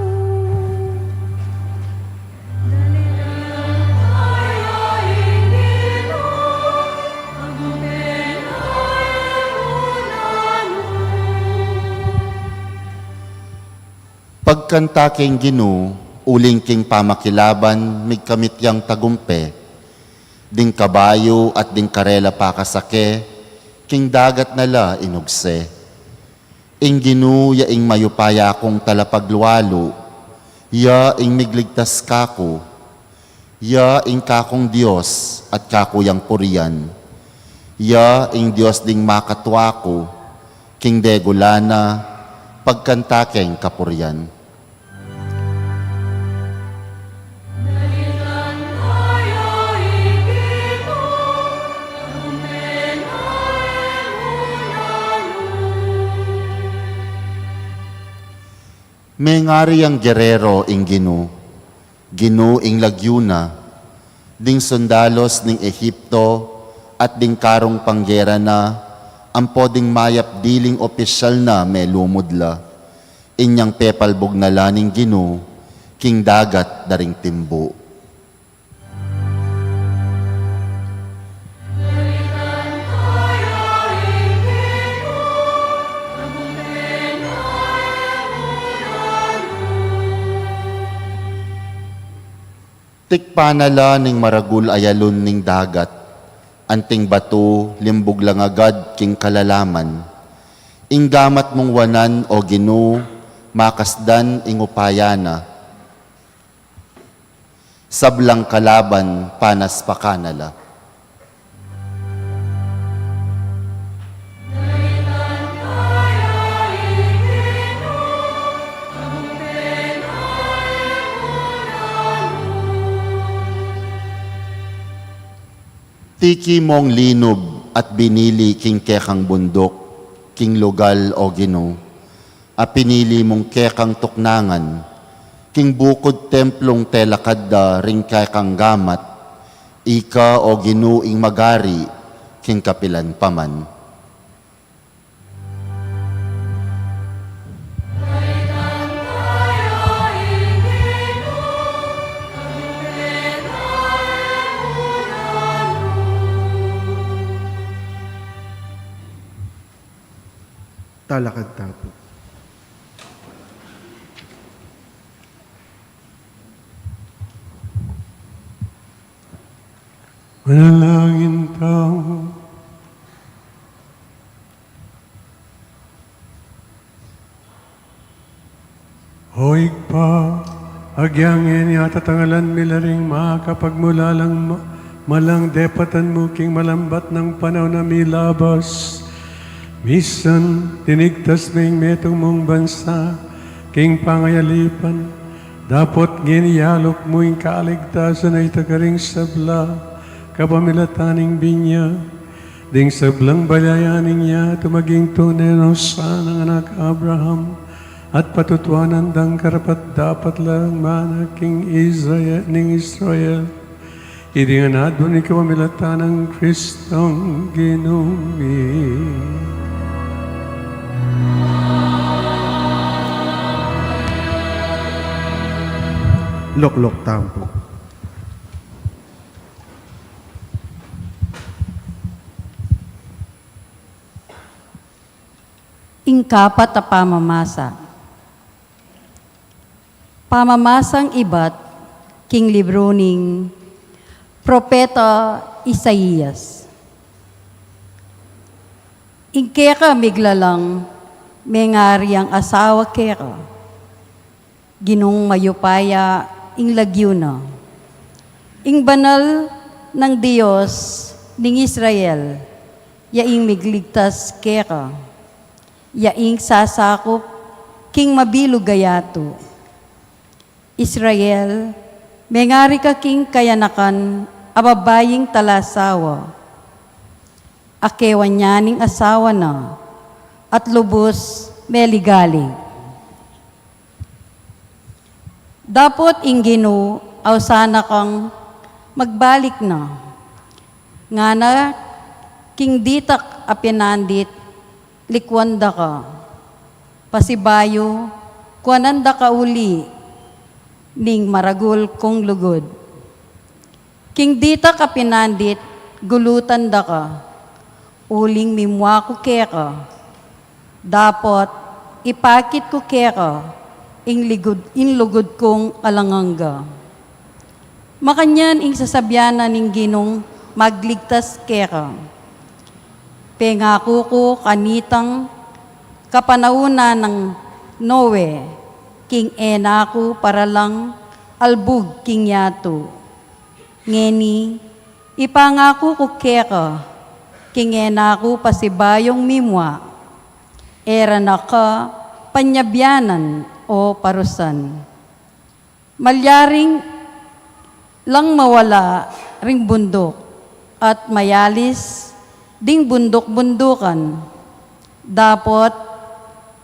Dalitan tayo ingino, tagumpen ay emunano. Pagkanta king gino, uling king pamakilaban, may kamityang tagumpe, ding kabayo at ding karela pakasake, king dagat nala inugse. Ing ginu ya ing mayupaya kong talapagluwalo, ya ing migligtas kako, ya ing kakong Diyos at kakuyang purian, ya ing Diyos ding makatwa ko, king degulana, pagkantakeng kapurian. May ngari ang gerero ing Ginu ing Lagyuna, ding sundalos ning Ehipto, at ding karong panggera na, ang poding mayap diling opisyal na may lumudla, inyang pepalbog na laning Ginu, king dagat daring timbo. Tikpanala ning maragul ayalon ning dagat, anting bato limbog lang agad king kalalaman. Inggamat mong wanan o Ginu, makasdan ing upayana. Sablang kalaban panas pakanala. Tiki mong linob at binili king kekang bundok, king lugal o Ginu, a pinili mong kekang tuknangan, king bukod templong telakadda ring kekang gamat, ika o Ginu ing magari, king kapilan paman. Talakad tapo. Manalangin tayo. Hoig pa, agyangin yata tangalan milaring makapagmula lang malang depatan mo king malambat ng panaw na milabas. Misan, tinigtas ning metong mong bansa, king pangayalipan, dapat giniyalok mo yung kaaligtasan ay tagaring sabla, kapamilataning binya, ding sablang balayaning niya, tumaging tunay ng sanang anak Abraham, at patutuanan dang karapat dapat lang mana king Israel, hindi nga na doon ikaw pamilatan ng Kristong Ginumi. Luklok tampo. Ingkapat a pamamasa. Pamamasang ibat, king libro ning Propeta Isaías. Ingkeka miglalang, mengari ang asawa keka, ginong mayupaya ing Lagyuna. Ing banal ng Diyos ning Israel, yaing migligtas keka, yaing sasakop king mabilog gayato. Israel, mengari ka king kayanakan ababaying talasawa. Akewan niya ning asawa na, at lubos meligalig. Dapat Ginu, aw sana kang magbalik na. Nga na, king ditak apinandit, likwanda ka. Pasibayo, kuananda ka uli, ning maragul kong lugod. King ditak apinandit, gulutan da ka. Uling mimwa ko keka. Dapat, ipakit ko keka. Inlugod kong alanganga. Makanyan ing sasabyanan ning Ginong magligtas keka. Pengako ko kanitang kapanauna ng Noe, king enako para lang albug king yato. Ngeni, ipangako ko keka, king enako pasibayong mimwa. Era na ka panyabyanan o parusan. Malyaring lang mawala ring bundok at mayalis ding bundok-bundukan. Dapat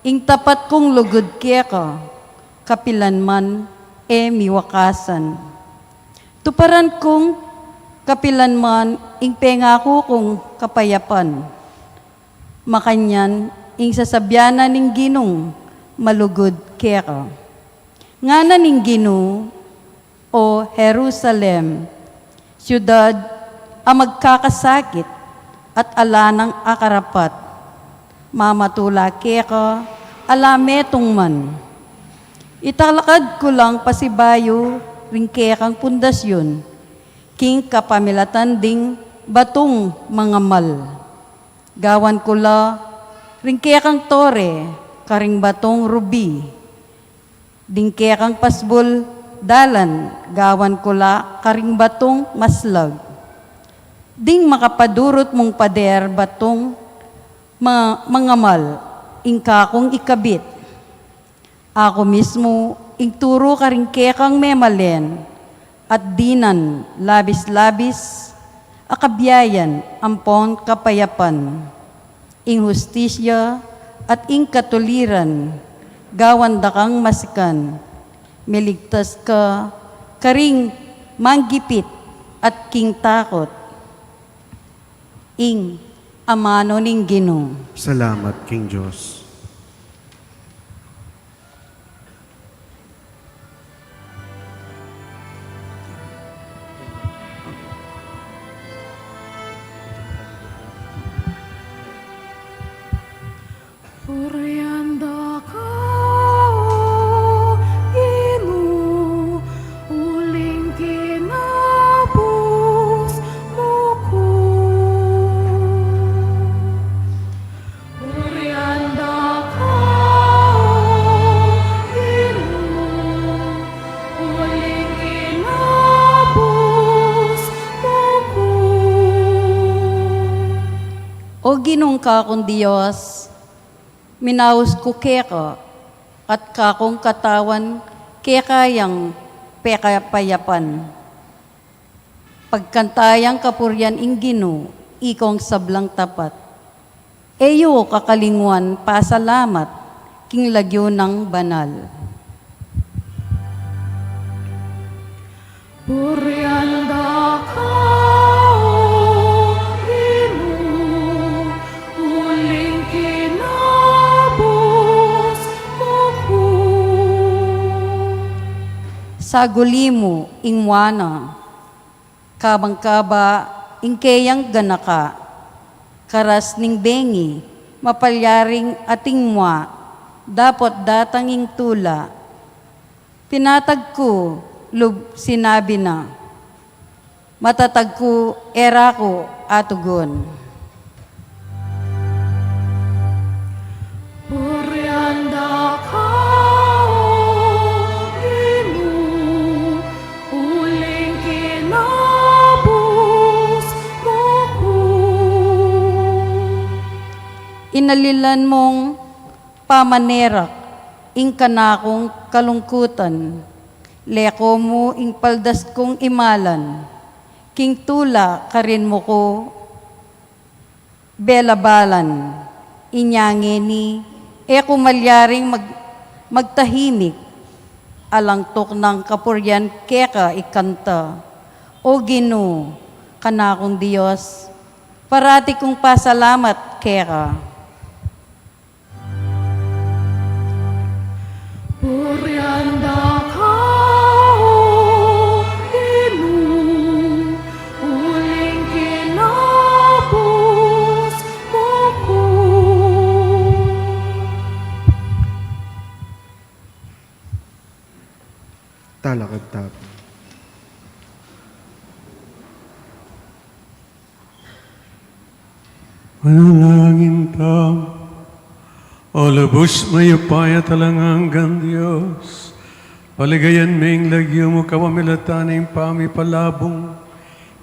ing tapat kong lugod keka, kapilanman miwakasan. Tuparan kong kapilanman ing pengako kong kapayapan. Makanyan ing sasabyanan ning Ginong malugod kera. Ngana ning Ginoo o Jerusalem, siyudad a magkakasakit at ala ng akarapat. Mamatula kera alametong man. Italakad ko lang pasibayo ring kerang pundasyon, king kapamilatan ding batong mga mal. Gawan ko la ring kerang tore, karing batong ruby. Ding kerang pasbol dalan, gawan ko la karing batong maslag. Ding makapadurot mong pader batong mga mal, ingka kong ikabit. Ako mismo, ingturo ka rin kekang memalen, at dinan, labis-labis, akabiyayan, ampon kapayapan, ing hustisya at ing katuliran, gawan da kang masikan, miligtas ka, karing manggipit at king takot, ing amano ning Ginoo. Salamat, King Diyos. Purianda kao Ginoo, uling kinapos mo ko. Purianda kao Ginoo, uling kinapos mo ko. O Ginong kakong Diyos, minaus ko keka at kakong katawan kekayang pekapayapan. Pagkantayang kapuryan ing Ginoo, ikong sablang tapat. Eyo kakalingwan pasalamat, king lagyo ng banal. Purianda kao Ginoo, uling kinabos mo ko. Saguli mo ingwana, kabang-kaba ingkeyang ganaka, karas ning bengi, mapalyaring ating mwa, dapot datanging tula. Pinatag ko, lub sinabi na, matatag ko, era ko, atugon. Purianda kao Ginoo, uling kinabos mo ko. Inalilan mong pamanerak, ing kanakong kalungkutan, leko mo ing paldas kong imalan, king tula karin mo ko, belabalan, inyangi ni, malyaring magtahimik, alangtok ng kapuryan keka ikanta. O Ginoo, kanakong Diyos, parati kong pasalamat keka. Purianda kao Ginoo, uling kinabos mo ko. Talakad tap. Manalangin tayo. O lubos mayupaya talanganggang Diyos, paligayan ming lagyo mo kawamilataning pamipalabong,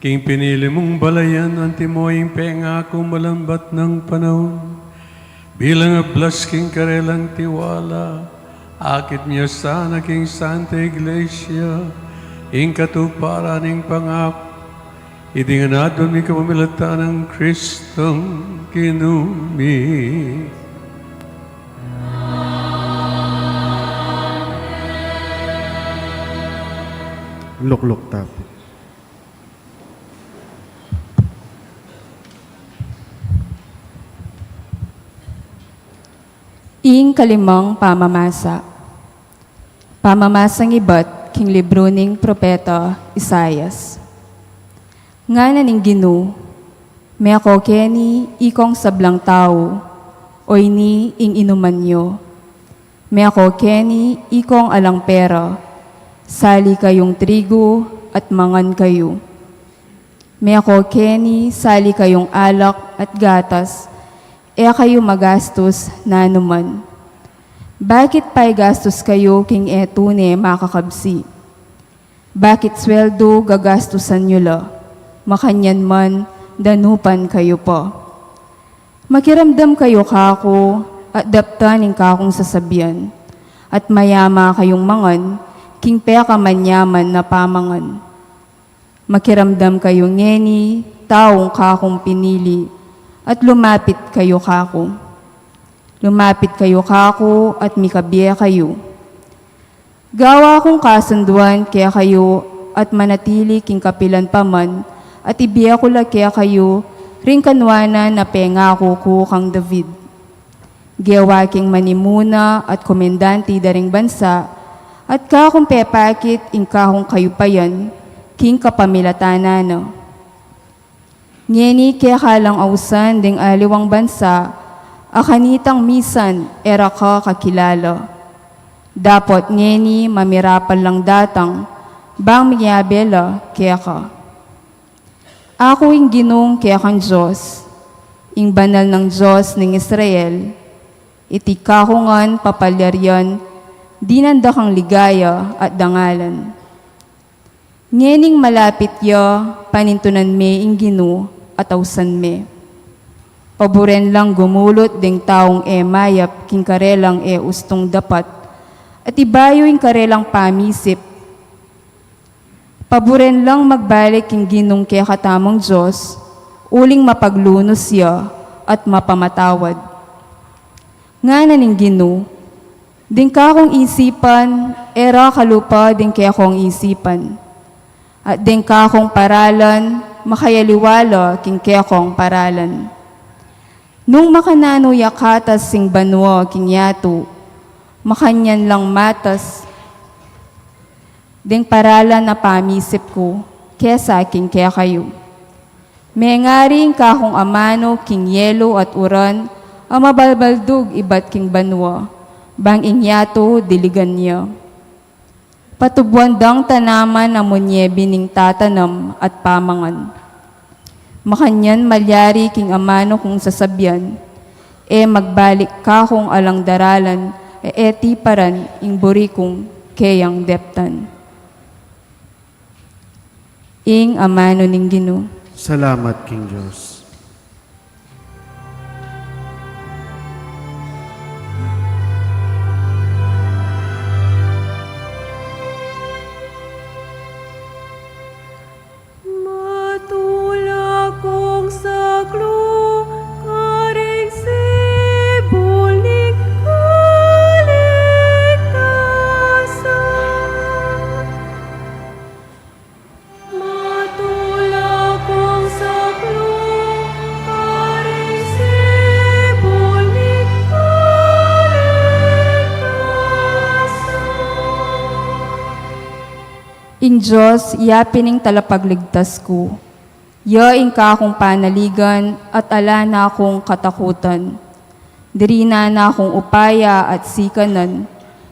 king pinili mong balayan ang timoying pengako malambat ng panahon. Bilang ablas king karelang tiwala, akit niya sana king Santa Iglesia, ing katuparan ing pangako, idinganadon mi kawamilatan ng Kristong kinumi. lukluk tapo. Ing kalimang pamamasa. Pamamasang iba't king libro ning propeta Isayas. Nga na ning Gino, may ako keni ikong sablang tao, oy ni ing inuman nyo. May ako keni ikong alang pera, sali kayong trigo at mangan kayo. May ako keni sali kayong alak at gatas, kayo magastos na anuman. Bakit pa'y gastos kayo king etune makakabsi? Bakit sweldo gagastusan nyo la? Makanyan man, danupan kayo pa. Makiramdam kayo kako, at daptanin kakong sasabihan. At mayama kayong mangan, king peka manyaman na pamangan. Makiramdam kayo ngeni, taong kakong pinili, at lumapit kayo kako. Lumapit kayo kako at mikabiya kayo. Gawa kong kasunduan kaya kayo at manatili king kapilan paman at ibiya ko la kaya kayo ring kanwana na pengako ko kang David. Gawa king manimuna at komendante daring bansa at kakong pepakit ing kakong kayo payan king kapamilatanana. Ngeni kaya kalang ausan ding aliwang bansa, akanitang misan era ka kakilala. Dapot ngeni mamirapal lang datang, bang miyabela kaya ka. Ako ing ginong kaya kang Diyos, ing banal ng Diyos ng Israel, iti kakungan papalyaryan, dinanda kang ligaya at dangalan. Ngening malapit ya, panintunan me ing Gino, at ausan me. Paboren lang gumulot ding taong mayap king karelang ustong dapat at ibayo ing karelang pamisip. Paboren lang magbalik king Ginong kaya katamang Diyos, uling mapaglunos ya at mapamatawad. Nga na ning Gino, ding kakong isipan, era kalupa ding kaya kong isipan. At ding kakong paralan, makayaliwala king kaya kong paralan. Nung makanano yakatas sing banwa king yato, makanyan lang matas, ding paralan na pamisip ko, kesa king kaya kayo. May ngaring kakong amano king yelo at uran, ang mabalbaldug ibat king banwa, bang inyato diligan niya. Patubuandang tanaman ang munyebe ning tatanam at pamangan. Makanyan malyari king amano kung sasabyan, magbalik ka kung alang daralan, eti paran ing buri kong kayang deptan. Ing amano ning Gino. Salamat, King Diyos. Matula kong saklo, karing sibuling kaligtasan. Matula kong saklo, karing sibuling kaligtasan. Ing Diyos, iapining talapagligtas ko. Yaing ka akong panaligan at ala na akong katakutan. Diri na akong upaya at sikanan.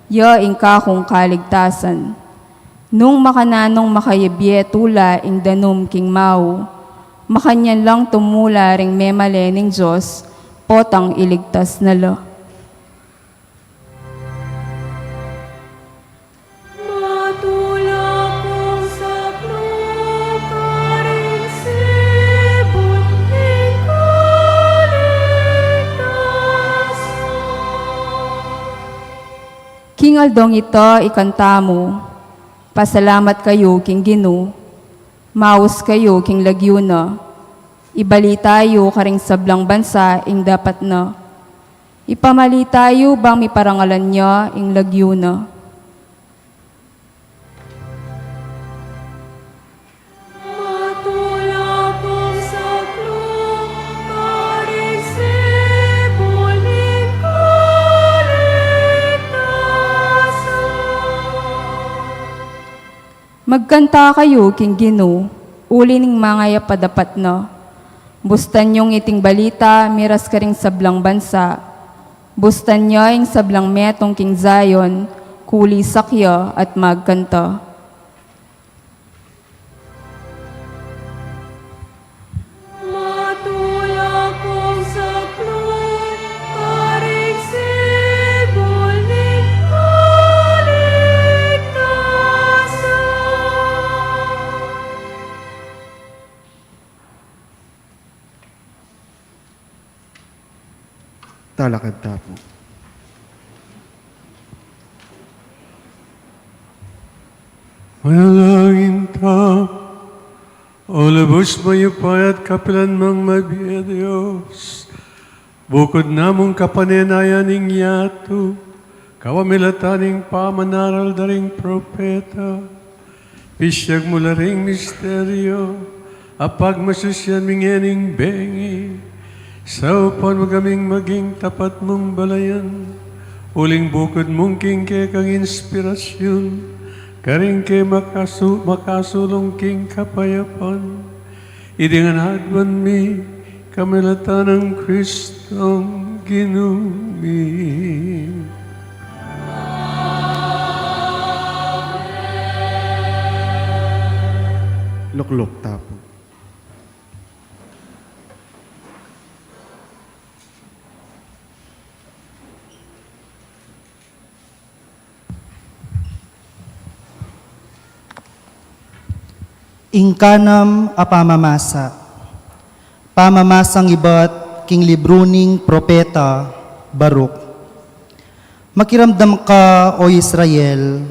Yaing ka akong kaligtasan. Nung makananong makayabye tula ing danom king mau, makanyan lang tumula ring memale ning Diyos, potang iligtas na la. Matula kong saklo, karing sibuling kaligtasan. King Aldong ito, ikanta mo. Pasalamat kayo, King Gino. Maus kayo, King Lagyuna. Ibali tayo karing sablang bansa, ing dapat na. Ipamali tayo bang may parangalan niya, ing Lagyuna. Magkanta kayo king Ginoo, uli ning mga yapadapat no. Bustan yung iting balita, miras ka ring sablang bansa. Bustan nyo yung sablang metong king Zion, kuli sakya at magkanta. Matulak kong saklong, paring sibol ning kaligtasan. Talakad tapo. Manalangin ta, o labos mayupay at kapilan mang mabiya Diyos. Bukod namong kapanenayan ning yato, kawamilataning pamanaral daring propeta, pisyag mula ring misteryo, apag masusyan mingening bengi, sa upan magaming maging tapat mong balayan, uling bukod mong kingke kang inspirasyon, karing ke makasulong king kapayapan, idingan hadwan mi, kamilatan ng Kristong ginumi. Luklok tapo. Ingkanam a pamamasa. Pamamasang ibat king libruning propeta Baruk. Makiramdam ka o Israel,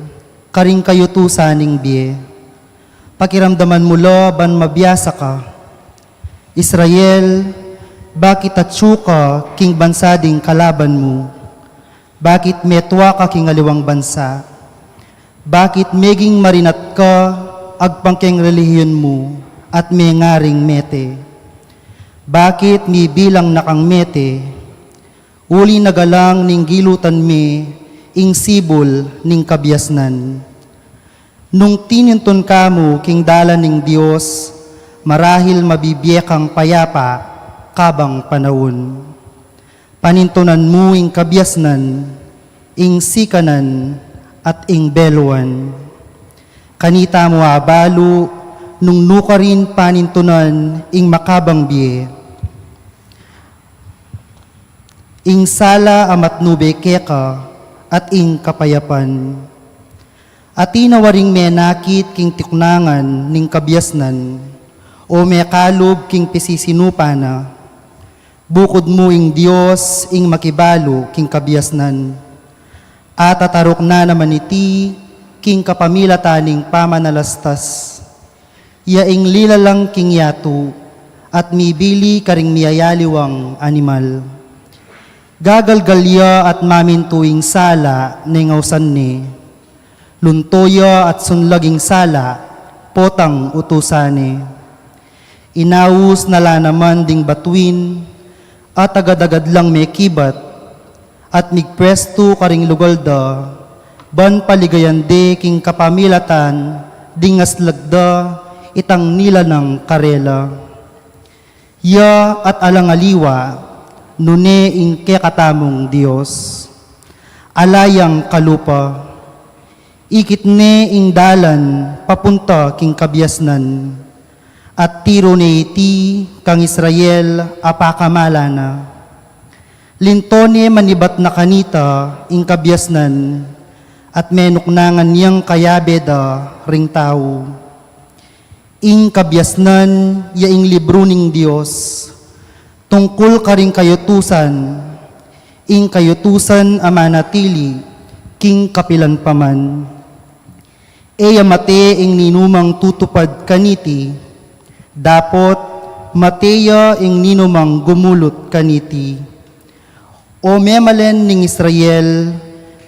karing kayo tusaning biye. Pakiramdaman mo lo ban mabiyasa ka. Israel, bakit atsu ka king bansading kalaban mo? Bakit metwa ka king aliwang bansa? Bakit meging marinat ka agpangkeng relihiyon mo at may ngaring mete? Bakit mi bilang nakang mete? Uli nagalang ning gilutan mi, ing sibol ning kabyasnan. Nung tininton kamo king dala ning Dios, marahil mabibiyekang payapa kabang panahon. Panintunan mo ing kabyasnan, ing sikanan at ing beluan. Kanita mo abalo, nung nukarin panintunan ing makabang biye. Ing sala amat nube keka at ing kapayapan. At inawaring menakit king tiknangan ning kabyasnan, o mekalob king pisisinupana. Bukod mo ing Diyos ing makibalo king kabyasnan. At atarok na naman iti king kapamilataning pamanalastas. Yaing lilalang king yato, at mibili karing miyayaliwang animal. Gagalgalya at mamintuing sala ningawsan ni, luntoya at sunlaging sala, potang utusane. Inawus nala naman ding batuin, at agad-agad lang may kibat, at migpresto karing lugalda, ban paligayande king kapamilatan, dingas lagda, itang nila ng karela. Ya at alangaliwa, nune ing kekatamong Diyos. Alayang kalupa, ikit ne ing dalan, papunta king kabyasnan, at tiro ne iti kang Israel apakamalana. Lintone manibat na kanita ing kabyasnan, at menuknangan niyang kayabeda ring tao. Ing kabyasnan, yaing libro ning Diyos, tungkol karing kayutusan, ing kayutusan amanatili, king kapilan paman. Eya mate ing ninumang tutupad kaniti, dapot mateya ing ninumang gumulot kaniti. O memalen ning Israel,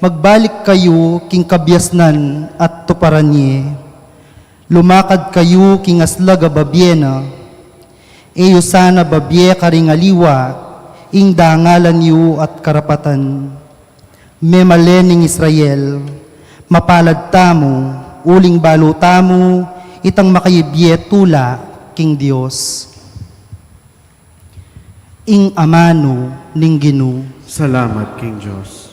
magbalik kayo king kabyasnan at tuparan niye. Lumakad kayo king aslaga babyena, eyo sana babye karing aliwa, ing dangalan yu at karapatan. Memalen ning Israel, mapalad tamo, uling balutamo, itang makayibye tula, king Dios. Ing amano ning Ginoo. Salamat, King Diyos.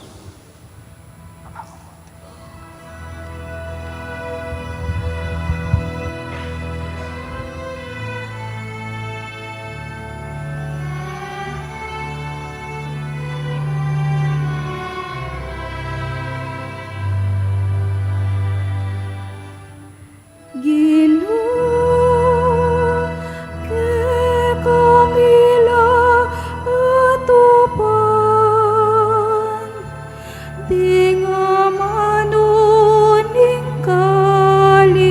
Ginoo, kamila atupan, di nga manuning kaligtasan.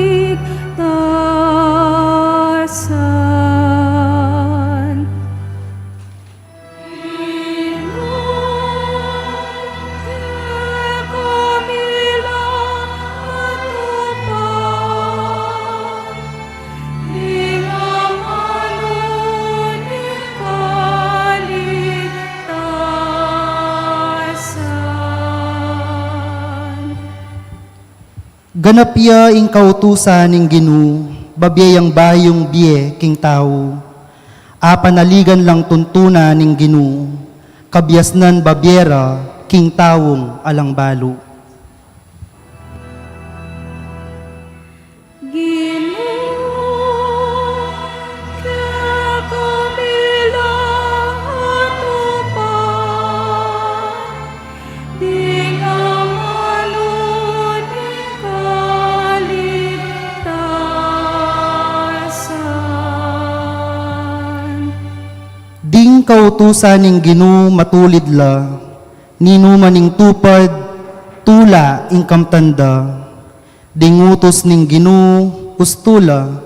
Ganapya ing kautusan ning Ginoo, babiyang bayong biye king tao. Apanaligan lang tuntuna ning Ginoo, kabyasnan babyera king tawong alang balo. Ding kautusan ning Ginoo matulid la, ninuman ning tupad, tula ing kamtanda. Ding utos ning Ginoo, ustula,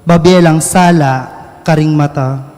babelang sala, karing mata.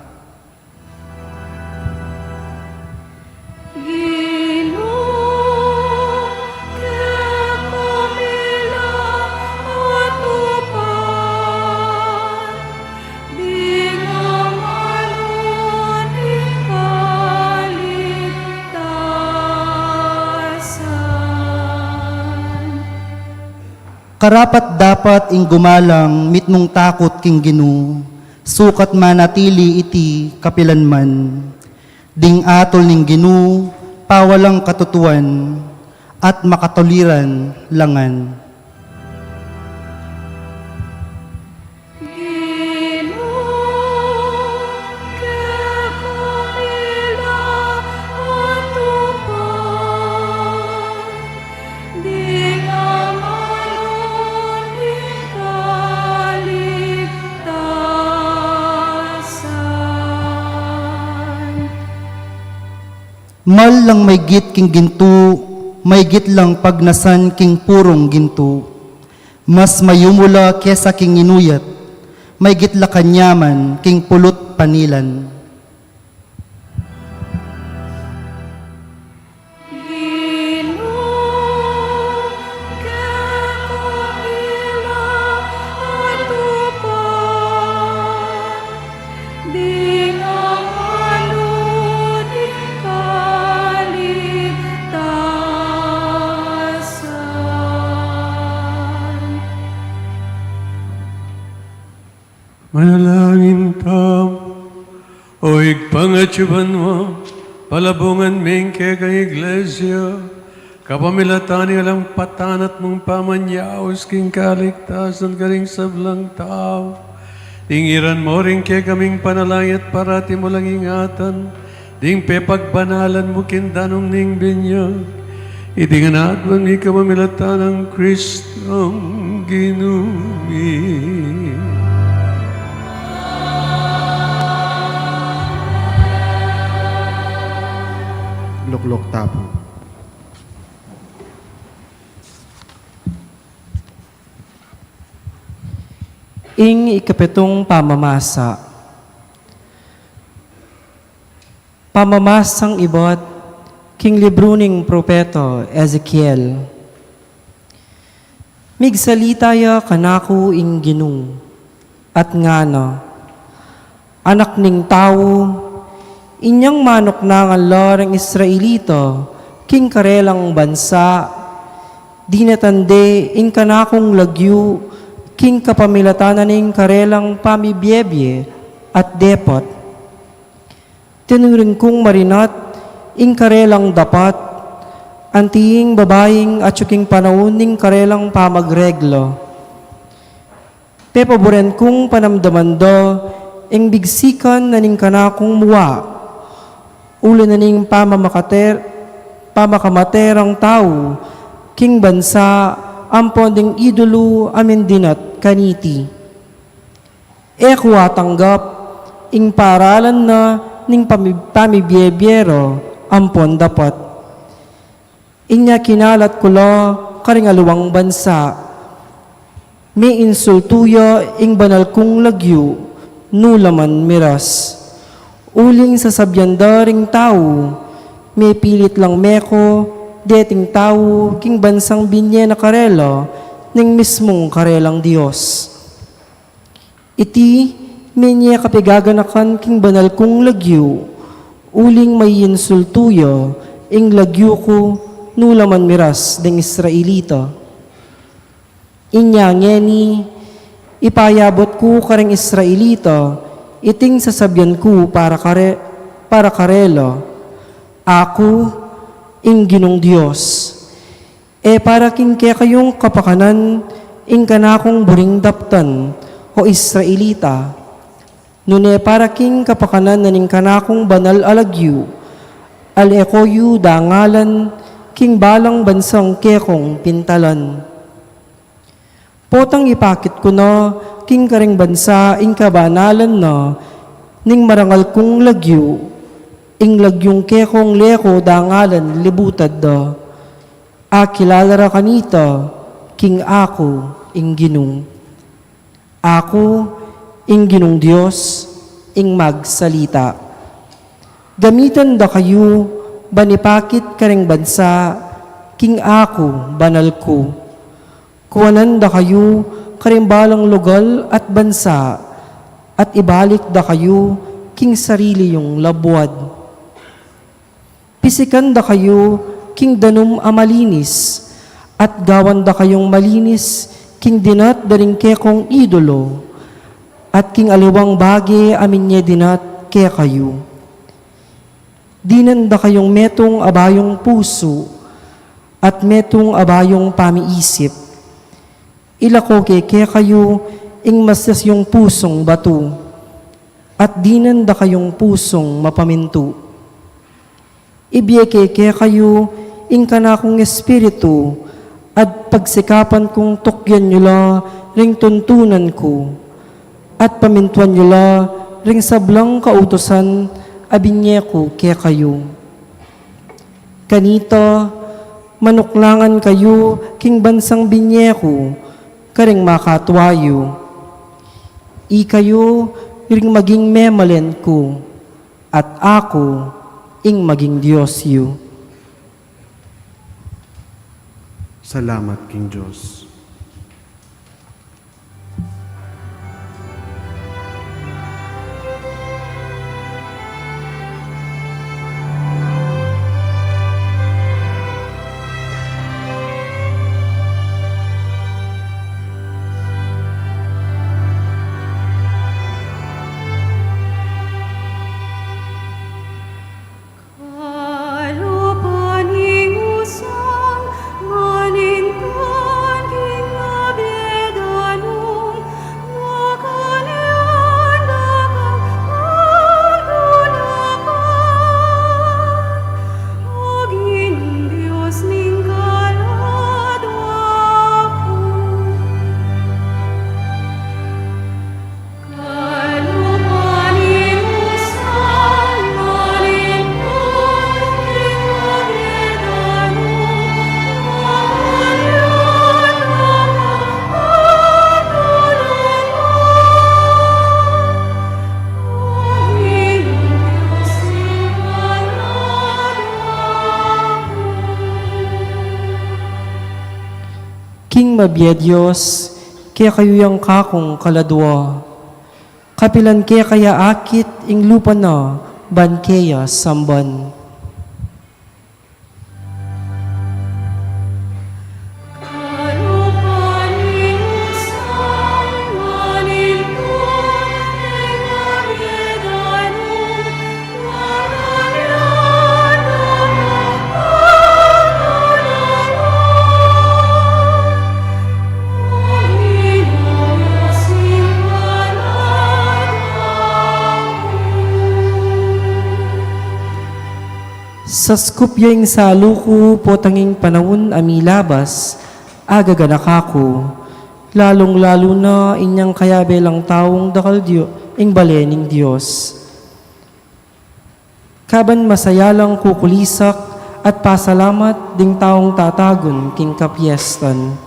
Karapat dapat ing gumalang mitnong takot king Ginoo, sukat manatili iti kapilanman. Ding atol ning Ginoo, pawalang katutuan, at makatuliran langan. Mal lang may git king ginto, may git lang pagnasan king purong ginto. Mas mayumula kesa king inuyat, may git la kanyaman king pulot panilan. Manalangin tam, o igpangatyuban mo, palabungan mingke kang iglesia, kapamilatan nilang patanat mong pamanyaos king kaligtasan karing sablang tao. Tingiran mo rin kaya kaming panalangit parati mo lang ingatan, ding pepagbanalan mo kindanong ning binyag. Itinganat mo ni kapamilatan ng Kristong Ginumi. Luklok tapo. Ing ikapitong pamamasa. Pamamasang ibot, king libro ning propeto Ezekiel. Migsalita ya kanako ing Ginoo, at ngano, anak ning tao, inyang manok na nga larang Israelito, king karelang bansa, Di natande in kanakong lagyu, king kapamilatanan ning karelang pamibyebye at depot. Tinuring kong marinat, in karelang dapat, anting babaeng at yuking panahon ning karelang pamagreglo. Pepaboren kong panamdaman do, ing bigsikan na ning kanakong muwa, ulo na ning pamakamatera tao, king bansa, ampon ding idolo amin dinat kaniti. Ekwa tanggap, ing paralan na ning pamibyebiyero, ampon dapat. Inya kinalat kulo karingaluwang bansa, may insultuyo ing banal kong lagyu, nulaman miras. Uling sa sabyandaring tao, may pilit lang meko, deting tao, king bansang binye na karelo, ning mismong karelang Diyos. Iti, may niya kapigaganakan king banal kong lagyu, uling may insultuyo, ing lagyu ko, nulaman miras, ding Israelita. Inya ngeni, ipayabot ko karing Israelita, iting sasabyan ko para karelo, ako, ing ginong Diyos. Para king kaya kayong kapakanan, ing kanakong buring daptan, o Israelita. Nune para king kapakanan na ning kanakong banal alagyu, al-ekoyu dangalan, king balang bansang kekong pintalan. Potang ipakit ko na, king karing bansa, ing kabanalan na, ning marangal kong lagyu, ing lagyong kekong leko dangalan libutad da. Kilalara kanita, king ako, ing ginong. Ako, ing ginong Diyos, ing magsalita. Gamitan da kayo, banipakit karing bansa, king ako, banal ko. Kuwanan da kayo, karimbalang lugal at bansa, at ibalik da kayo, king sarili yung labwad. Pisikan da kayo, king danum amalinis, at gawan da kayong malinis, king dinat daring kekong idolo, at king aliwang bagi amin niya dinat ke kayo. Dinan da kayong metong abayong puso, at metong abayong pamiisip. Ilako ke kayo, ing masas yung pusong batu, at dinan da kayong pusong mapaminto. Ibiyeke kayo, ing kanakong espiritu, at pagsikapan kong tukyan nyo la, ring tuntunan ko, at pamintuan nyo la, ring sablang kautosan, abinye ko kayo. Kanito, manuklangan kayo, king bansang binye ko, karing makatwayo. Ikayo, ring maging memalen ko, at ako, ing maging Diyos yu. Salamat, King Diyos. Kalupaning usang manintan king abedanong makalian dakang pagdudapan aging Diyos ning kaladwako. Kalupaning usang manintan king abedanong makalian dakang pagdudapan aging Diyos ning kaladwako. King mabiyad Diyos, kaya kayo yung kakong kaladwa. Kapilan kaya akit, ing lupa na, ban kaya samban. Sa skupyeng sa luko po tanging panahon amilabas, agaganak ako, lalong-lalo na inyang kayabelang taong dakal ing balening Diyos. Kaban masaya lang kukulisak at pasalamat ding taong tatagon king kapiestan.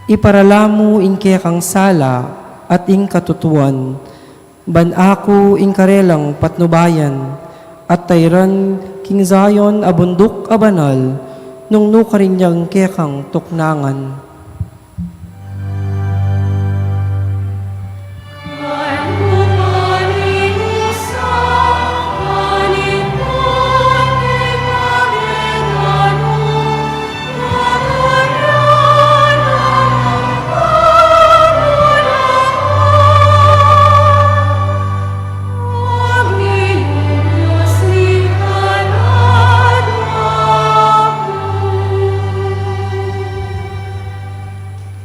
Iparalamu in kaya kang sala at ing katutuan, ban ako ing karelang patnubayan, at tayran king Zion abundok abanal, nung nukarinyang kaya kang tuknangan.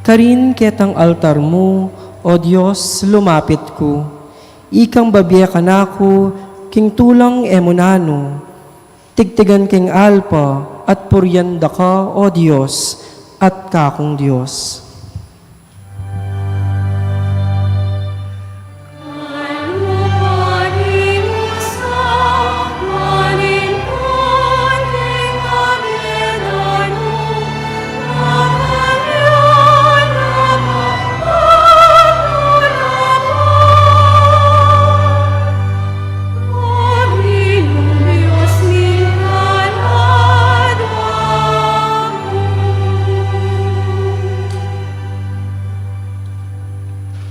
Karin ketang altar mo, O Diyos, lumapit ko. Ikang babiya ka na ko, king tulang emunano. Tigtigan king alpa, at puryanda ka, O Diyos, at kakong Diyos.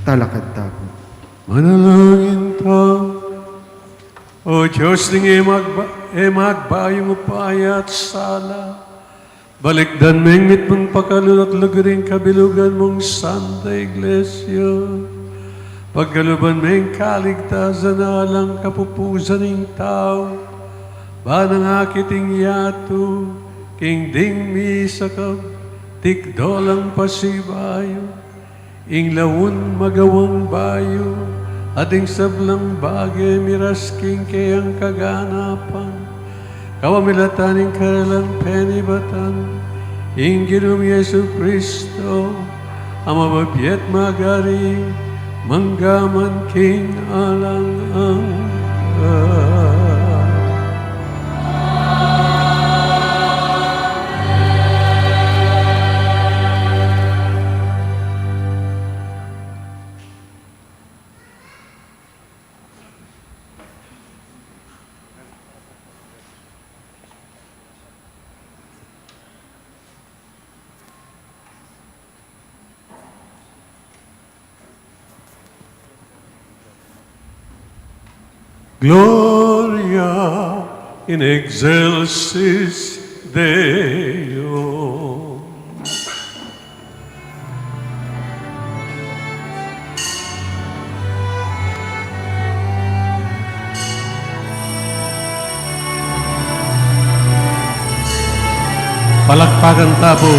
Talakad tapo. Manalangin ta, O Diyos ng magbayong upaya at sala, balikdan mengmit mong pakalulot lugaring kabilugan mong Santa Iglesia, pagkaluban meng kaligtasan na alang kapupusan ng tao, banang akiting yato, king ding misakab, tikdolang pasibayo, ing lawon magawang bayo, ating sablang bagay mirasking kayang kaganapan, kawamilataning karalang penibatan, ing Ginong Yesu Kristo, ang mababiyat magari, manggaman king alang ang Gloria in excelsis Deo. Palakpakan tapo.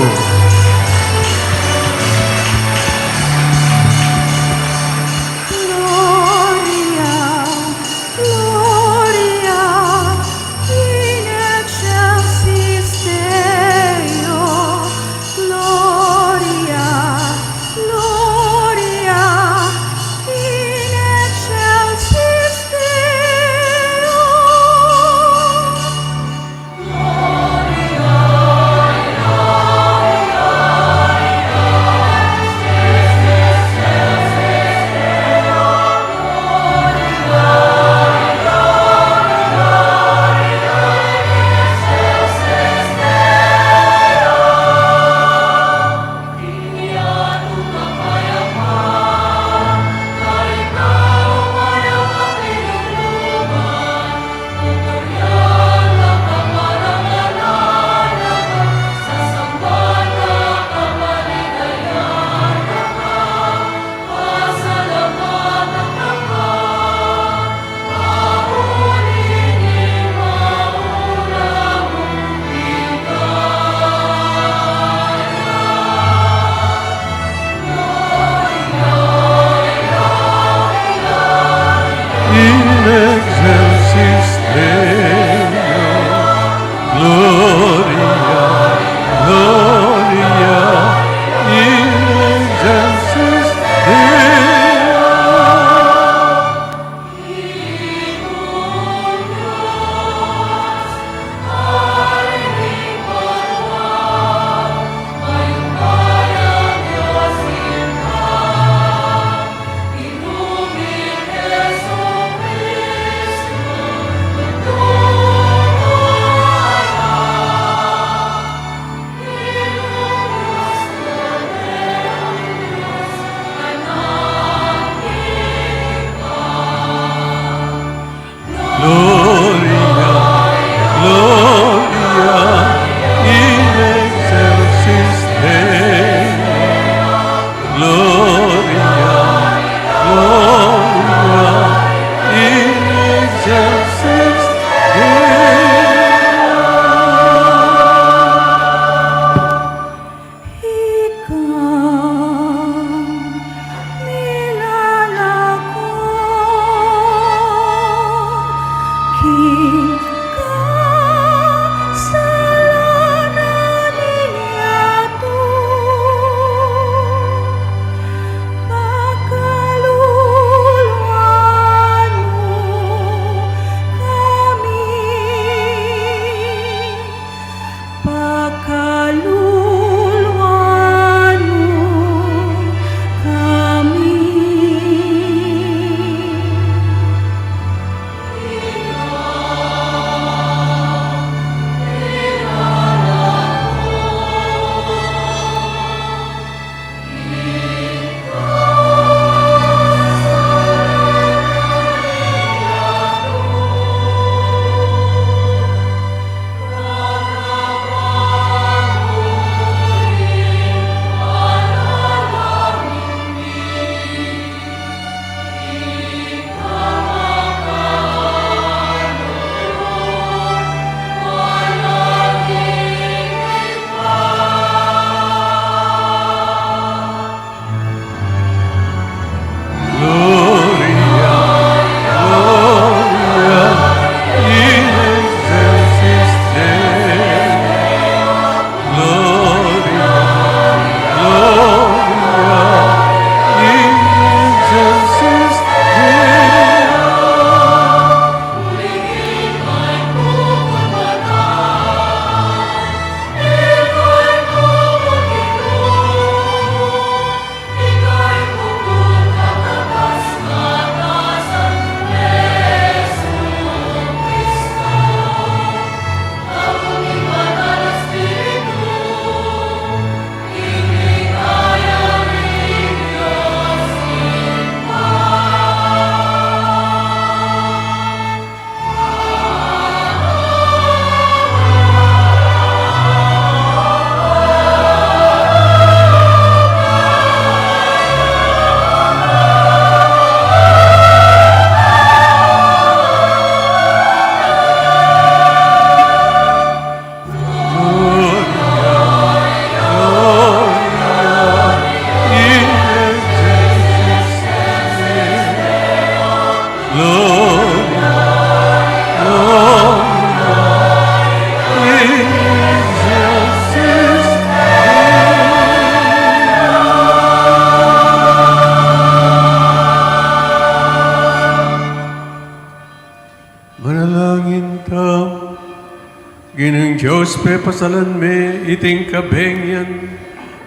pe pasalan me iting kabengyan,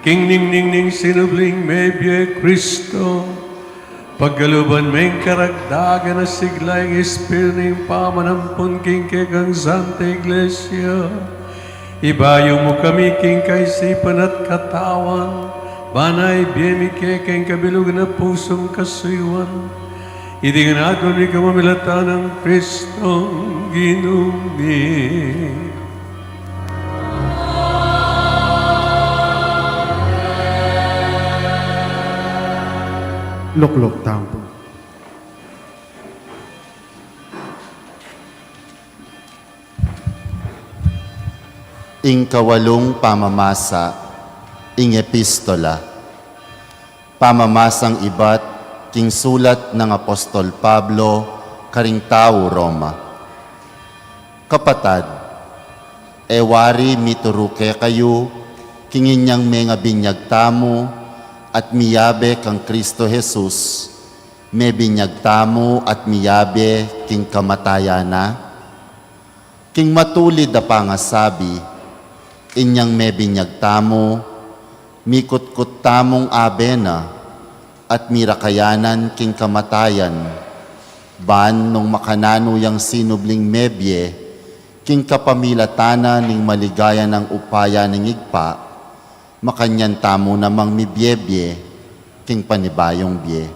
king ning ning ning sinubling me bie Kristo, paggaluban me karagdagan na siglaing espiritu ning pamanampun king kegang Santa Iglesia, ibayo mo kami king kaisipan at katawan, banay bie mi keng kabilog na pusong kasuywan, itinganadon ni kamamilatan ng Kristong ginumi. Luklok tamo. Ing kawalong pamamasa, ing epistola, pamamasang ibat, king sulat ng Apostol Pablo, karing tao Roma. Kapatad, ewari mituruke kayo, kinginyang mga binyag tamo, at miyabe kang Kristo Jesus, may binyag tamo at miyabe king kamatayana, king matulid da pangasabi, inyang may binyag tamo, mikot-kot tamong abena, at mirakayanan king kamatayan, ban nung makanano yang sinubling mebye, king kapamilatana ning maligaya ng upaya ning igpa, makanyan tamo namang mibyebye, king panibayong bye.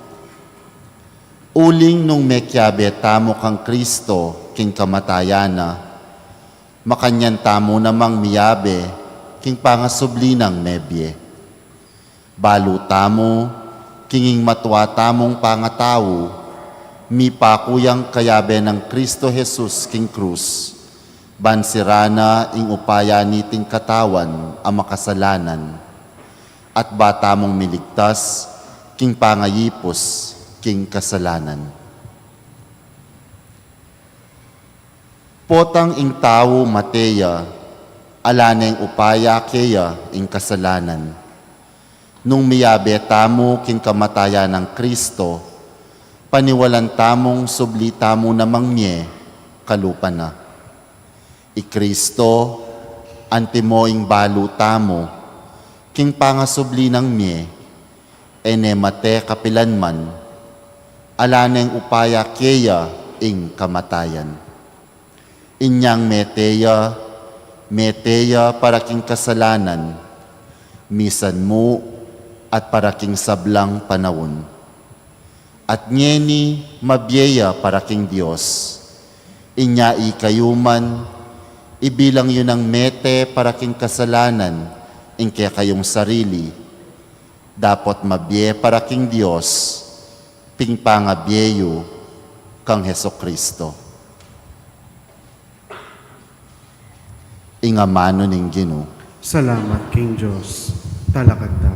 Uling nung mekyabe tamo kang Kristo, king kamatayana, makanyan tamo namang miyabe, king pangasublinang mebye. Balu tamo, kinging matwa tamong pangatawo, mi pakuyang kayabe ng Kristo Jesus king krus, bansirana ing upaya niting katawan ang makasalanan, at bata mong miligtas, king pangayipos, king kasalanan. Potang ing tao Mateya, alana ing upaya keya ing kasalanan. Nung miyabe tamo king kamatayan ng Kristo, paniwalan tamong subli tamo namang mye, kalupa na. I Kristo, antimoing balu tamo, king pangasubli ng mye, ene mate kapilanman, alaneng upaya keya ing kamatayan. Inyang meteya para king kasalanan, misan mo at para king sablang panawon. At nyeni mabyeya para king Diyos, inya ikayuman, ibilang yun ang mete para king kasalanan, ing kaya kayong sarili, dapat mabye para king Diyos, ping pangabyeyo kang Heso Kristo. Ingamano ning Ginoo. Salamat, King Diyos. Talakad ta.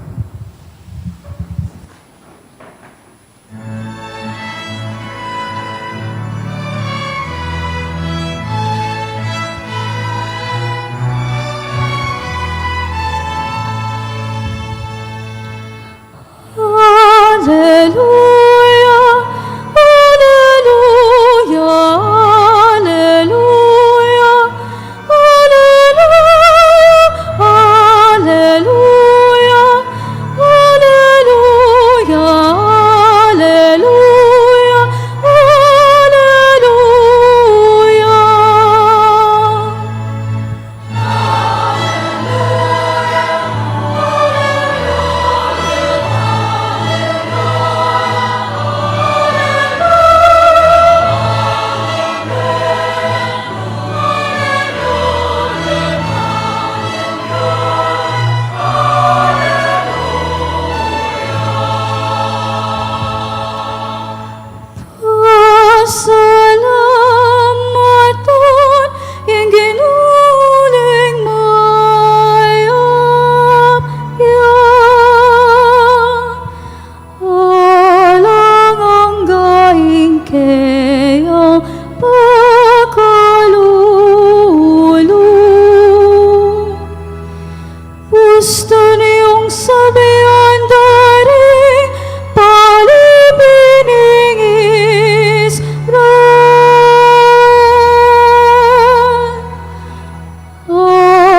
Oh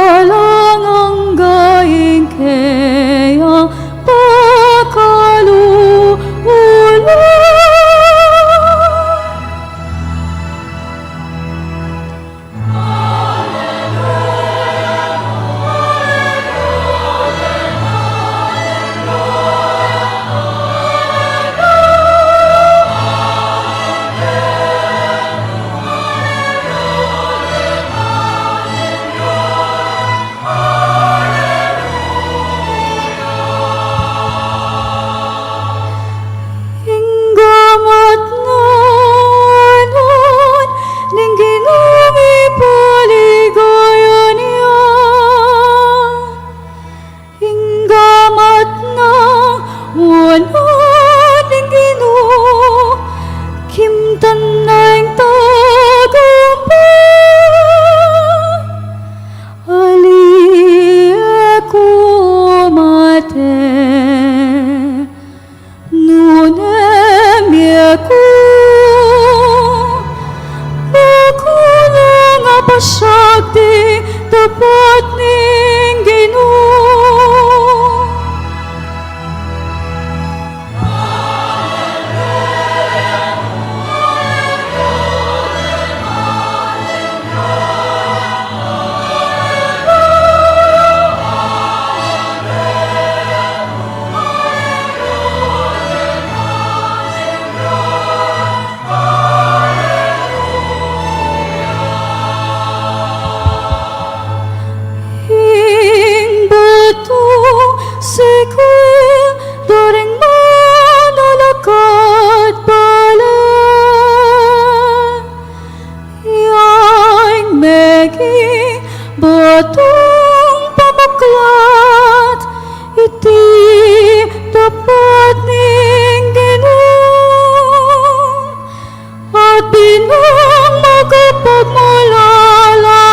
mulala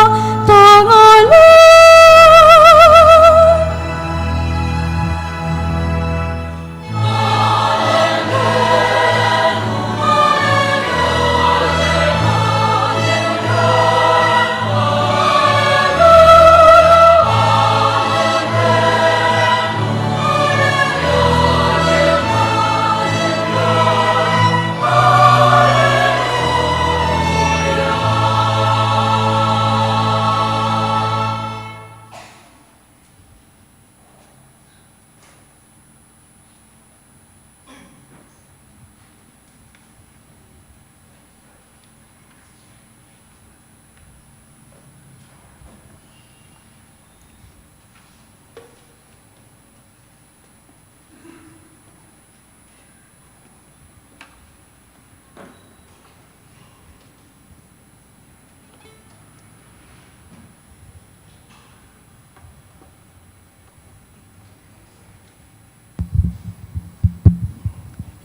tangalan.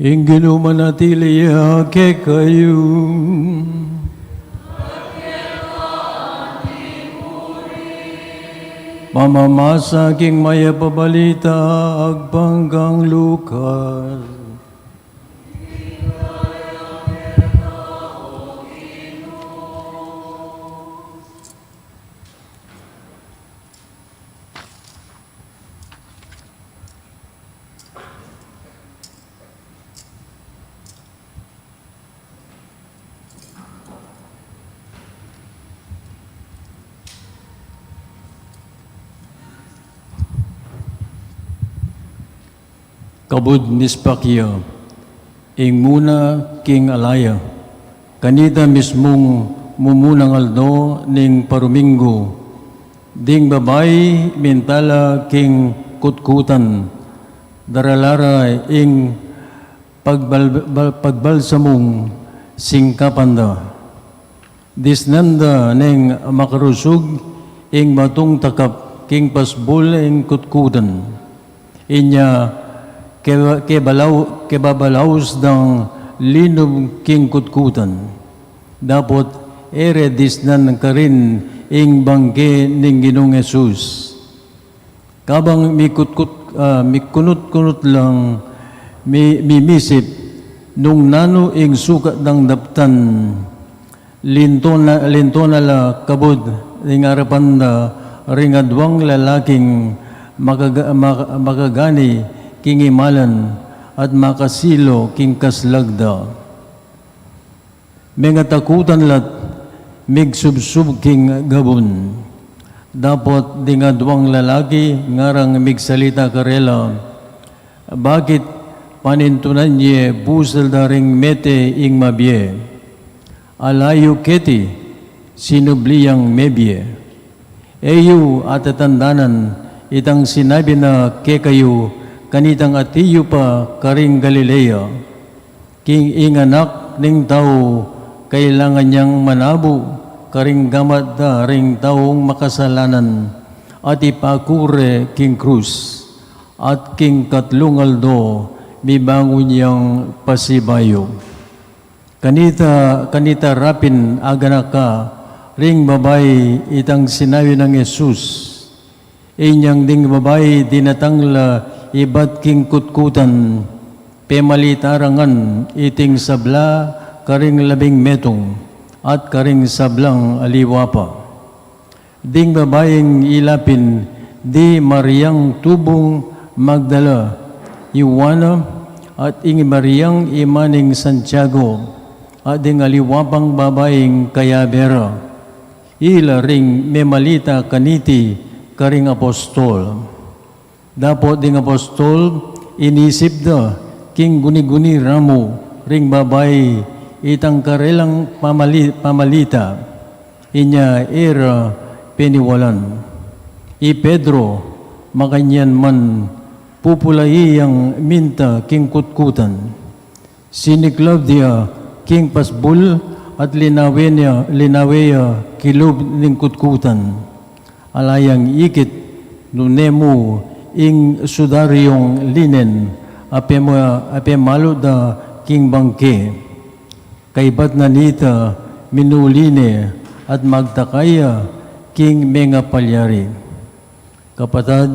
Ingin manatili ke kayo. Mamamasa king maya pabalita agpanggang Lukas. Kabud nispakya, ing muna king alaya, kanita mismong mumunang aldo ning parumingo, ding babay mintala king kutkutan, daralara ing pagbalsamong singkapanda. Disnanda ning makarusog ing matong takap king pasbol ing kutkutan. Inya kebabalaus ng linom king kutkutan. Dapat eredis nan karin ing bangke ning Ginong Jesus. Kabang mikunot-kunot lang mimisip nung nano ing sukat ng daptan linto na la kabod ing arapan na ringadwang lalaking makagani king imalan at makasilo king kaslagda. Mga takutan lat migsubsub king gabon. Dapat dingadwang lalaki ngarang migsalita karela. Bakit panintunan niya busal daring mete ing mabye? Alayo keti sinubliyang mebye. Eyo at atandanan itang sinabi na ke kayo kanitang atiyo pa karing Galilea, king inganak ning tao, kailangan niyang manabo, karing gamat da ring taong makasalanan, at ipakure king krus, at king katlungaldo, mibangon niyang pasibayo. Kanita rapin aganaka, ring babay itang sinabi ng Jesus, inyang ding babay dinatangla ibat king kutkutan, pemalitarangan iting sabla karing labing metong at karing sablang aliwapa. Ding babayeng ilapin di Mariang tubong Magdala, Iwana at ing Mariang imaning Santiago at ding aliwapang babayeng Kayabera. Ila ring memalita kaniti karing apostol. Dapat ding apostol, inisip da, king guni-guni ramo, ring babay, itang karelang pamalita, inya era peniwalan. I Pedro, makanyan man, pupulay ang minta king kutkutan. Sini Claudia, king pasbul, at linawea kilub ning kutkutan. Alayang ikit, nunemo, ing sudaryong linen apemalo da king bangke kaybat na nita minuline at magtakaya king mga palyari. Kapatad,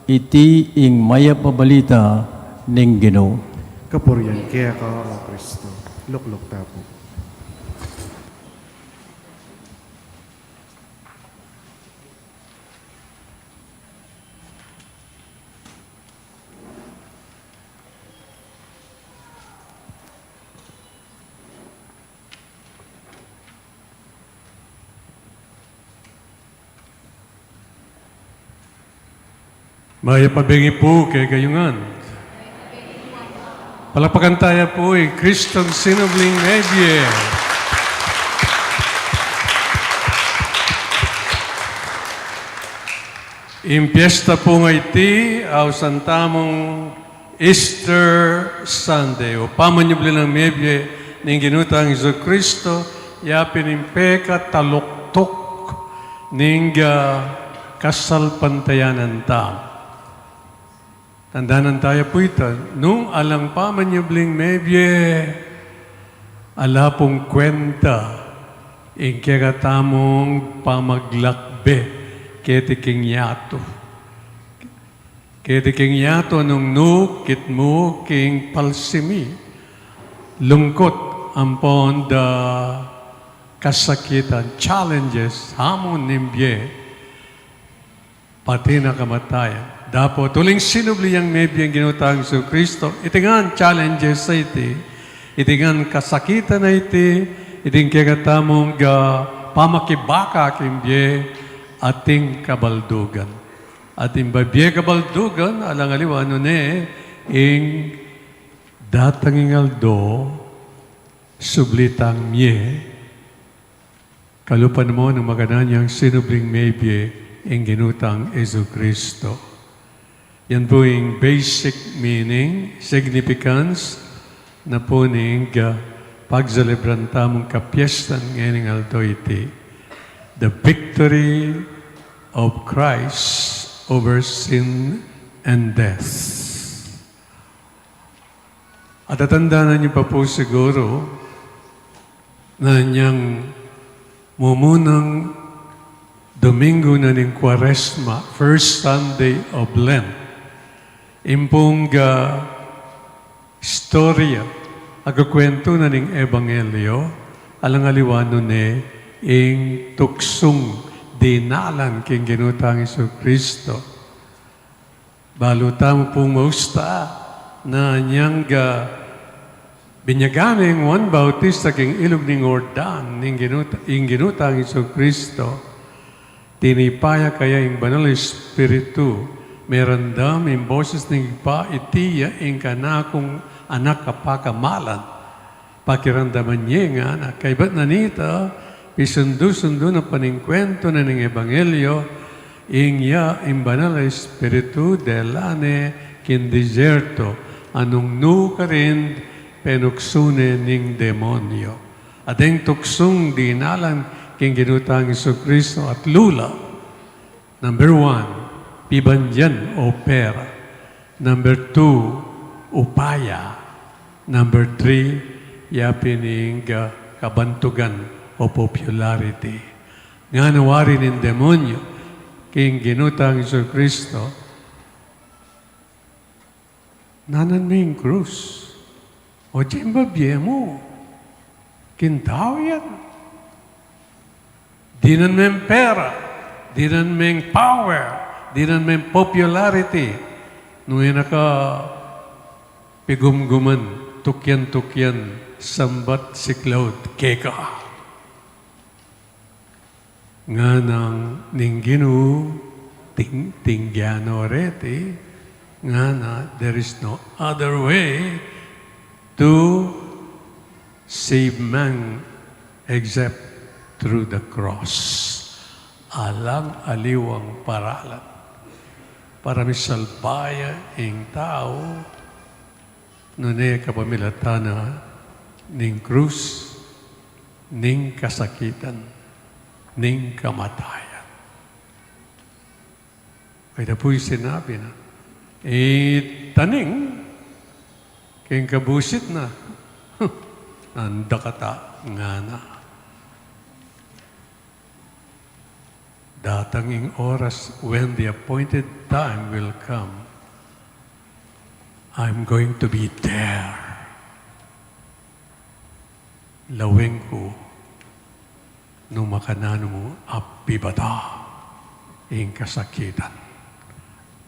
iti ing maya pabalita ning Ginoo. Kapurian kaya ka, O Kristo. Lukluk tapo. Maya pabingi po kay kayungan. Palapakan tayo po Kristong Sinubling Medye. Impiesta po nga iti, aw santamong Easter Sunday. O pamanyubli ng medye ng ginutang Iso Kristo, yapin impeka taluktok ning kasalpantayanan ta. Tandaanan tayo po ito, nung alang pamanyubling medye, ala pong kwenta, ingkakatamong pamaglakbe, ketiking yato. Ketiking yato nung nukit mo king palsimi. Lungkot ang pond kasakitan, challenges, hamon nimbye, pati na kamatayan. Dapo, tuling sinubli ang medyo ang ginutang sa Kristo, itingan challenges sa iti, itingan kasakitan na iti, iting kagatamong pamakibaka kimbye, ating kabaldugan. Ating babye kabaldugan, alang aliwan nun ing datang ingaldo, sublitang mye, kalupan mo ng magananyang sinubling mebye, ing ginutang Iso Kristo. Yan po yung basic meaning, significance na po ning pagsalebran tamong kapiestan ngayon aldo iti. The victory of Christ over sin and death. At tatandaan niyo pa po siguro na niyang mumunang Domingo na ning Quaresma, first Sunday of Lent. Impong istorya, agakwento na ning Ebanghelyo, alang aliwano ing tuksong dinalan king ginutang Iso Kristo. Balutam pong mausta na niyang binyaganing Juan Bautista king ilog ning Jordan ing ginutang Iso Kristo. Tinipaya kaya ing banal Espiritu merandam in boses ng pa itiya in kanakong anak kapakamalan. Pakiramdaman niya nga na kaibat na nita, pisundo-sundo na paningkwento na ng Ebanghelyo, ingya in banal Espiritu delane kin deserto, anong nu ka rin penuksune ning demonyo. At ang tuksong dinalang king ginutang Iso Kristo at lula. Number 1, Pibandyan o pera. Number 2, upaya. Number 3, yapining kabantugan o popularity. Nga nawari ng demonyo, king ginutang Iso Kristo, nanan mo yung krus. O jimbabye mo, kintaw yan. Dinan mo yung pera, dinan mo yung power, dinan may popularity. Nung pigumguman, tukyan-tukyan, sambat si Cloud, keka. Nga nang ningginu, tingyano rete, nga na, there is no other way to save man except through the cross. Alang aliwang paralan. Para misalbaya ing tao, nune kapamilatana ning krus, ning kasakitan, ning kamatayan. Kaya po'y sinabi na, taning, king kabusit na, nandakata nga na. datanging oras when the appointed time will come, I'm going to be there. Laweng ko, nung makanano mo, apibata, ing kasakitan,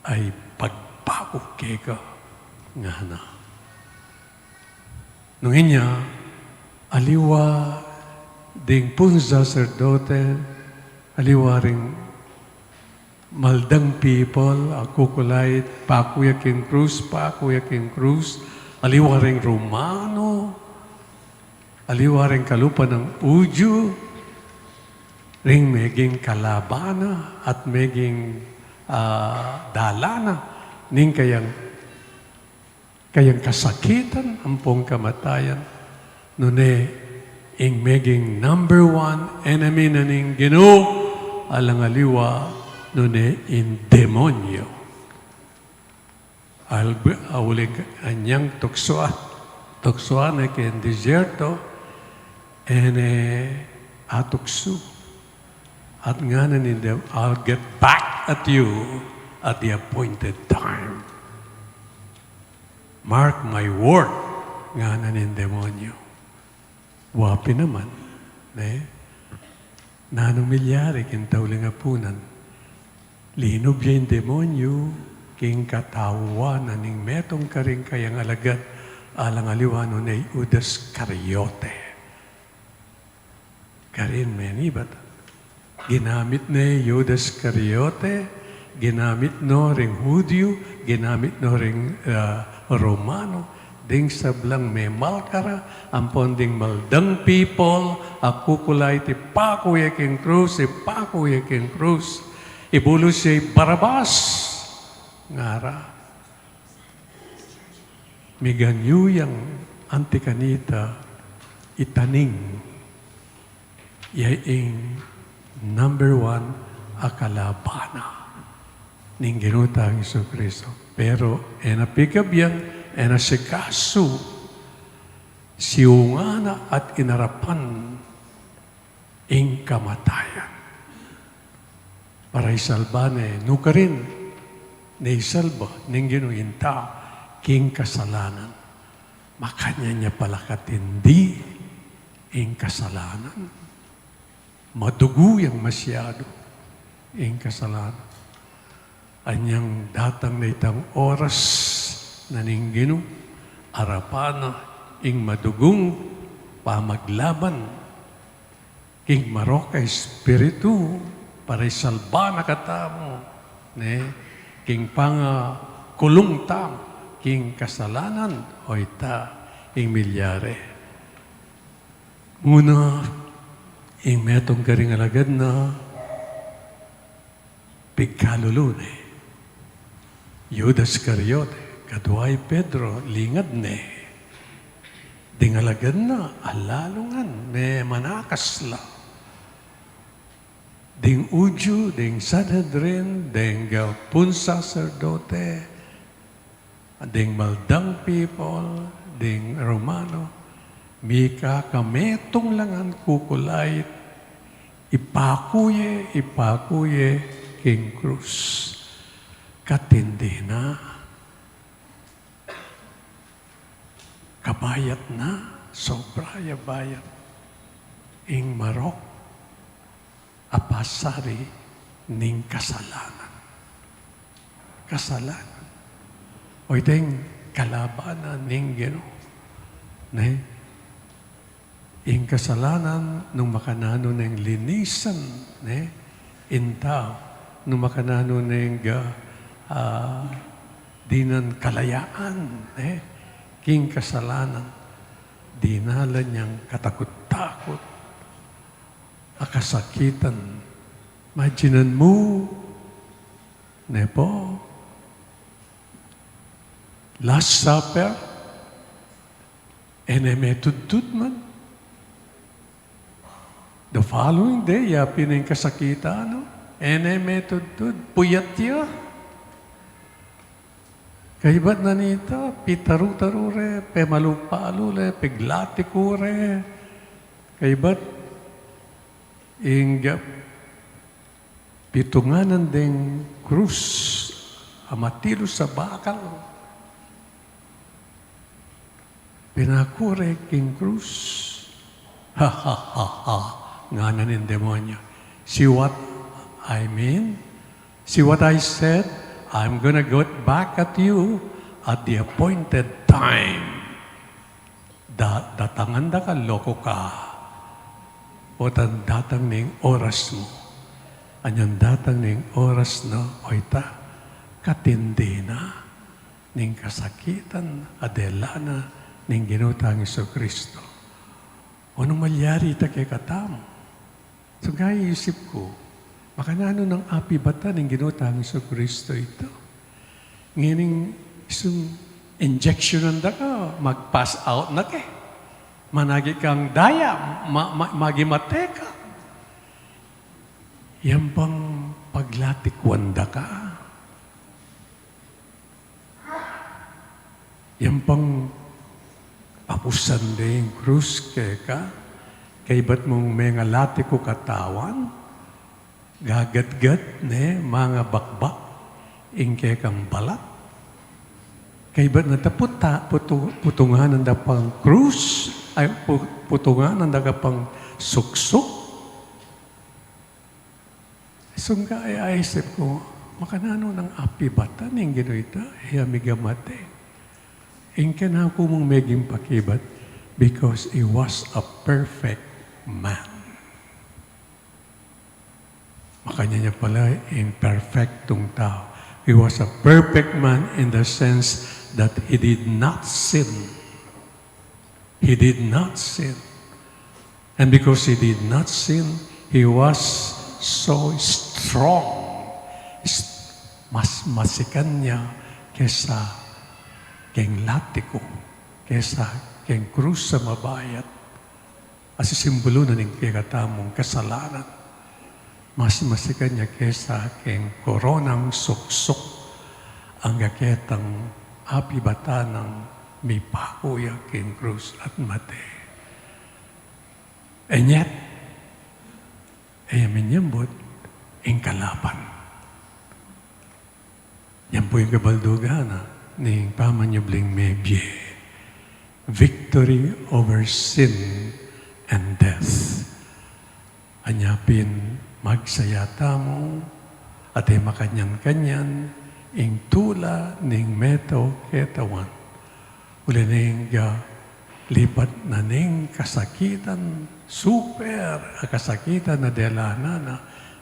ay pagbago keka nga na. Nung inya, aliwa ding pun sacerdote, aliwa ring maldang people, ako kulay, pakuya king cruz, aliwa ring Romano, aliwa ring kalupa ng Udyo, ring meging kalabana at meging dalana, ning kayang kasakitan, ampong kamatayan, nune, ing meging number one enemy na ning Ginoo, alang aliwa, nune, in demonyo. Aulig anyang tuksoan na ken desierto, ene atukso. At nga na ninyo, I'll get back at you at the appointed time. Mark my word, nga na nin demonyo. Wapi naman, nanong milyari kintawling apunan. Linob siya yung demonyo, king katawa na ning metong karing kayang alagad, alang aliwano na Judas Cariote. Karin menibat. Ginamit ni Judas Cariote, ginamit no ring Hudyo, ginamit no ring Romano, ding sablang may malkara, ampon ding maldang people, akukulay ti pakuya king krus, ipakuya king krus, ibulo siya Barabas, ngara. Miganyu yang antikanita, itaning, yaing number one, akalabana ning ginuta ang Jesucristo. Pero enapikabyan, enasikaso, siungana at inarapan ing kamatayan. Para isalbane, nukarin, na isalba, ning ginuinta, king kasalanan. Makanya niya pala katindi ing kasalanan. Madugo yang masyado ing kasalanan. Anyang datang na itang oras na ninggino, arapana ing madugong pamaglaban, king maroka espiritu, para isalba na katamo, king panga kulong tam, king kasalanan, o ita, ing milyare. Muna, ing metong karing alagad na pigkalulune. Judas Cariote, kaduay Pedro, lingad ne. Ding alagad na, alalungan, may manakas la. Ding Udyo, ding Sanhedrin, ding pun sacerdote, ding maldang people, ding Romano, mika kametong langan kukulay, ipakuye king cruz. Katindi na. Kabayat na. Sobra bayat. Ing marok. Apasari ning kasalanan. Kasalanan. O iteng kalabanan ning Ginoo. Ing kasalanan nung makanano ng linisan, intaw, nung makanano ng dinan kalayaan, king kasalanan, dinala niyang katakot-takot, akasakitan. Imaginan mo, po, Last Supper, enemetudtud man. The following day, yapin ang kasakitan, enemetudtud, puyat niya. Kaibat na nita, pitaru-tarure, pemalupalule, piglatikure. Kaibat, inggap, pitunganan ding krus, amatilo sa bakal. Pinakure king krus. Ha ha ha ha. Nga ng demonyo. See what I mean? See what I said? I'm gonna go back at you at the appointed time. Datangan da ka, loko ka. O datang ning oras mo. Anyan datang ning oras no, oita, katindi na, ning kasakitan, adelana, ning ginutang Iso Kristo. Anong malyari ita kay katamo? So gaya isip ko, makanano ng api bata ning ginutang Iso Kristo ito? Ngining isang injection da ka, mag-pass out na ke. Managi kang daya, magimate ka. Yan bang paglatikwanda ka? Yan bang papusan din krus ke ka? Kay ba't mong mga latiko katawan? Gagat-gat ne, mga bakbak, ingke kang balat? Kay ba't nataputa, putungan ang pang krus, ay putungan ang pang suksok? Sungka ay isip ko, makanano ng api bata ning ginoita, hiyamigamate. Ingke na ako mong meging pakibat because he was a perfect man. Makanya niya pala imperfectong tao. He was a perfect man in the sense that he did not sin. He did not sin. And because he did not sin, he was so strong. Mas masikan niya kesa keng latiko, kesa keng krus sa mabayat. As simbolo na ning kikatamong kasalanan. Mas masikan niya kesa keng koronang suksok ang gaketang api bata ng may pakuya keng krus at mate. And yet, ay aminyambot ang kalaban. Yan po yung kabaldugana ni pamanyubling mebye. Victory over sin and death. Anyapin, magsayata mo at ay makanyan-kanyan ing tula ning meto ketawan. Uli ning lipat na ning kasakitan, super kasakitan na delana na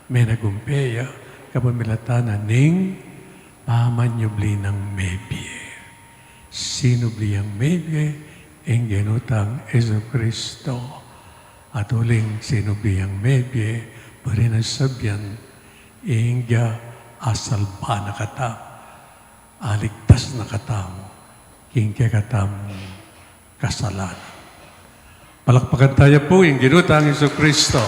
may nagumpeya kapamilatan na ning pamanyubli ng mebye. Sinubli ang mebye ang ginutang Jesu Kristo. At uling sinubli ang mebye, parinasabyan, ingya asalba na kata, aligtas na katamo, kingke katamo kasalanan. Palakpakan tayo po yung ginutang Jesu Kristo.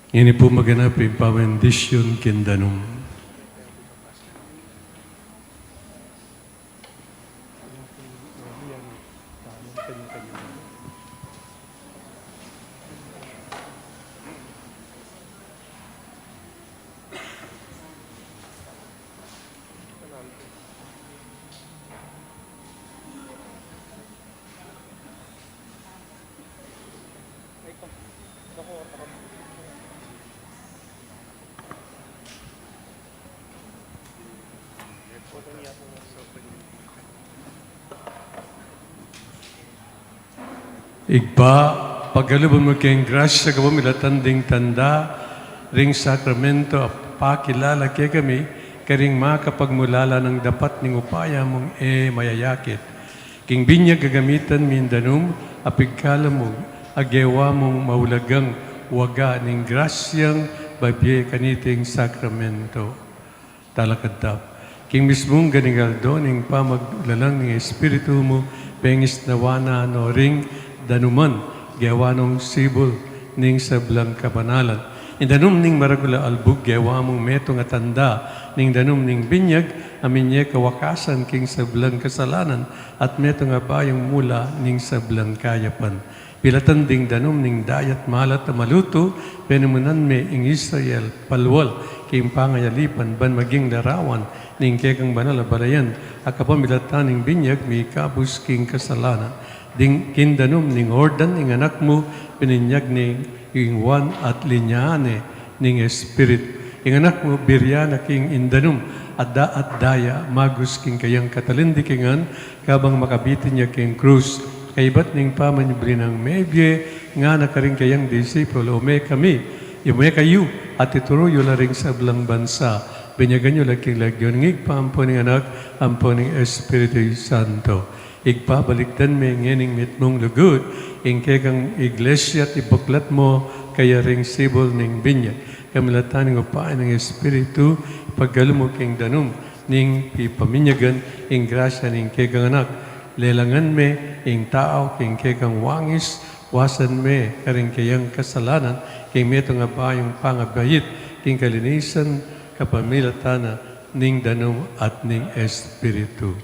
Ini po maganap yung pamendisyon kindanong. Igba, paggalubon mo kayong grasya ka pamilatan ding tanda, ring sakramento, pakilala kay kami, karing makapagmulala ng dapat ning upaya mong mayayakit. King binya gagamitan mindanum, apigkala mo, agewa mong maulagang waga ning grasyang babye kaniting sakramento. Talakadtap. King mismong ganigaldo ning pamaglalang ng Espiritu mo, pengis nawana no ring danuman, gawa nung sibol ning sablang kapanalan. Indanum ning maragula albug, gawa mong meto nga tanda, ning danum ning binyag, aminye kawakasan king sablang kasalanan, at meto nga bayong mula ning sablang kayapan. Pilatan ding danum ning dayat malat na maluto, penemunan me ing Israel, palwal, king pangayalipan, ban maging larawan, ning kekang banal na balayan, akapamilatan ning binyag, may kabus king kasalanan. Ding kindanum ning ordan, ning anak mo, pininyag ning ing Juan at linyane ning Espiritu. Ing anak mo, biryana king indanum, at daya, magus king kayang katalindikingan, kabang makabitin niya king krus. Kaibat ning pamanibri ng mebye, nga nakaring kayang disipulo, ume kami, ume kayo, at ituruyo la ring sa blang bansa. Binyagan nyo lagking lagyon, ngigpampo ning anak, ampo ning Espiritu Santo. Igpabalikdan me ngening mitmong lugod, ing kekang iglesia at ibuklat mo, kaya ring sibol ning binya. Kamilatan ng upain ng Espiritu, paggalumok ing danum, ning ipaminyagan, ing grasya ning kekang anak. Lelangan me, ing tao, king kekang wangis, wasan me, karing kayang kasalanan, king meto nga bayong pangabayit, king kalinisan, kapamilatana, ning danum at ning Espiritu.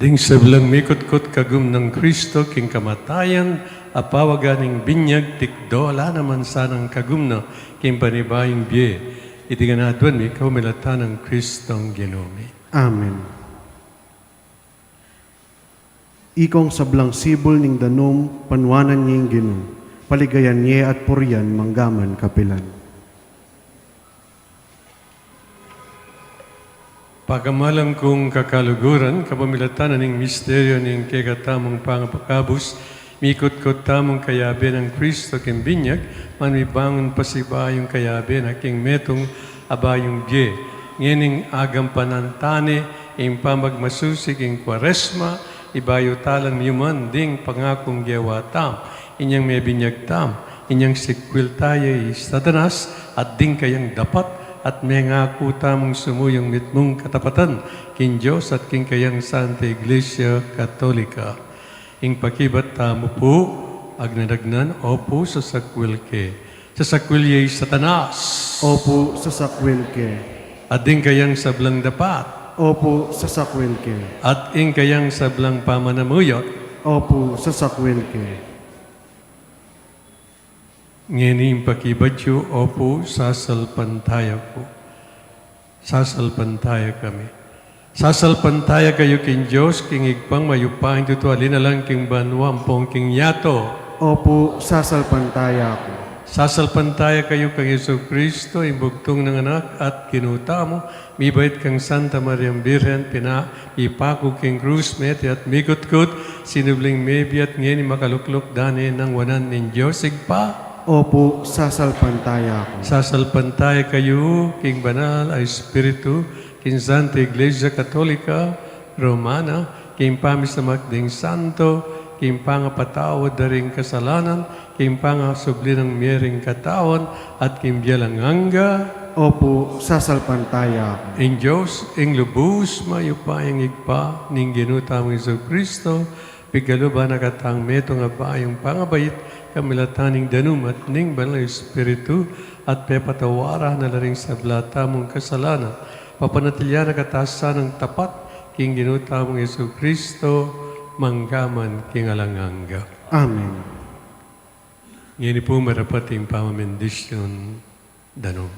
Ding sablang mikot-kot kagum ng Kristo, king kamatayan, apawaganing binyag, tikdola naman sanang kagumno, king panibaying biye. Iti ganadwan, ikaw milatan ng Kristong Ginome. Amen. Ikong sablang sibol ning danum, panwanan niyeng Ginoo, paligayan niya at puryan manggaman kapilan. Pagamalang kong kakaluguran, kapamilatan ning misteryo ning kekatamong pangapakabus, mikot-kot tamong kayabe ng Kristo king binyag, manibangon pasibayong kayabe na king metong abayong bye. Ngening agam panantane, ing pamagmasusig ing kwaresma, ibayo talang yuman ding pangakong gewatam, inyang may binyag tam, inyang sikwil tayo satanas, at ding kayang dapat, at may ngako tamong sumuyong mitmong katapatan, king Diyos at king kayang Santa Iglesia Katolika. Ing pakibat tamo po, agnanagnan, opo sa sakwil ke. Sa sakwil yay satanas. Opo sa sakwil ke. At ding kayang sablang dapat. Opo sa sakwil ke. At ing kayang sablang pamanamuyot. Opo sa sakwil ke. Ngayon pakibadyo, opo, sasalpantaya ko. Sasalpantaya kami. Sasalpantaya kayo king Diyos, king igpang mayupain tuto, alina lang king banwa, ampong king yato. Opo, sasalpantaya ko. Sasalpantaya kayo kang Yesu Kristo, imbugtong ng anak at kinuta mo, mibait kang Santa Maria Birhen, ipako king krus, meti at mikot-kot, sinubling mebi at ngayon makaluklok dani ng wanan ng Diyos, igpa. Opo, sasalpantaya ko. Sasalpantaya kayo, king banal ay Espiritu, king Santa Iglesia Katolika, Romana, king pamisamak ding Santo, king pangapatawad daring kasalanan, king pangasubli ng miyering katawan, at king bialanganga. Opo, sasalpantaya ko. Ing Diyos, ing lubos, mayupayang igpa, ning ginuta mo Iso Kristo, Pigalo ba nakatang meto nga ba yung pangabayit kamilataning danum at ning banal na Espiritu at pepatawara na laring sa blata mong kasalanan. Papanatilya na katasa ng tapat king ginuta mong Yesu Kristo manggaman king alanganga. Amen. Ngayon po marapating pamamendisyon danum.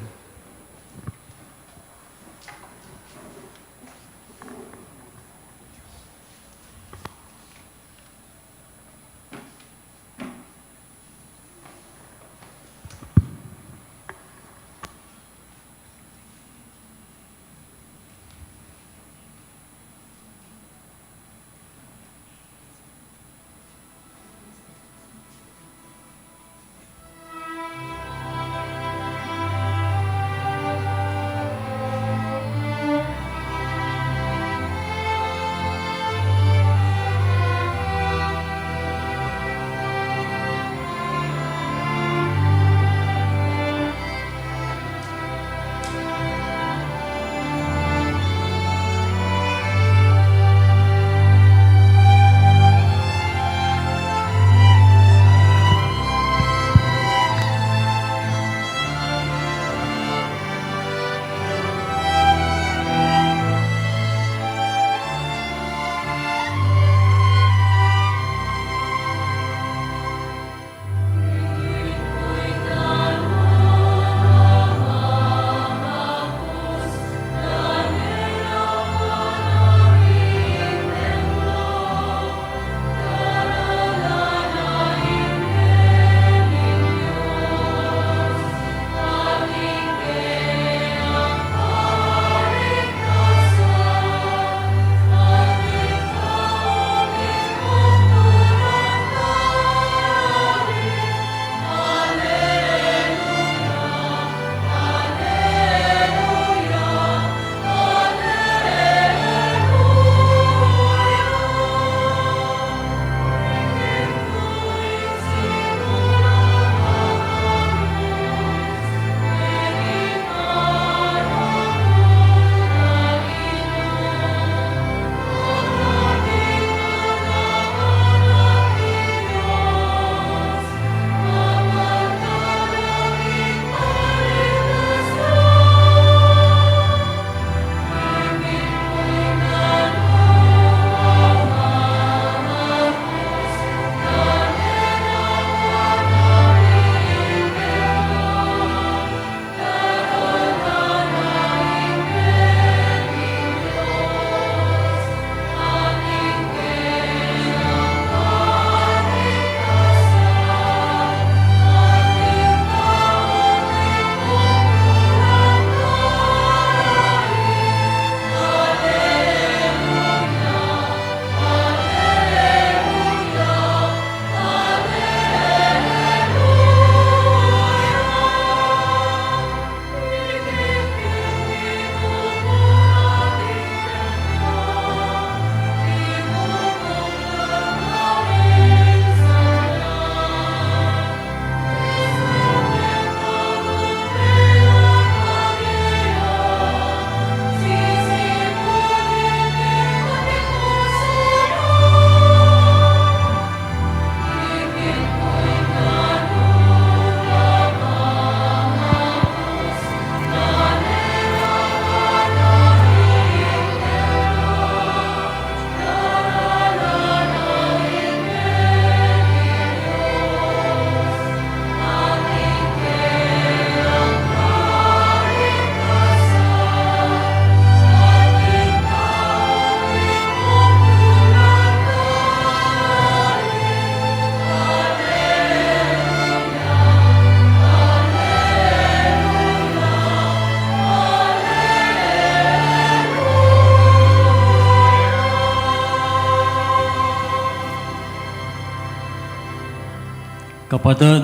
Kapatid,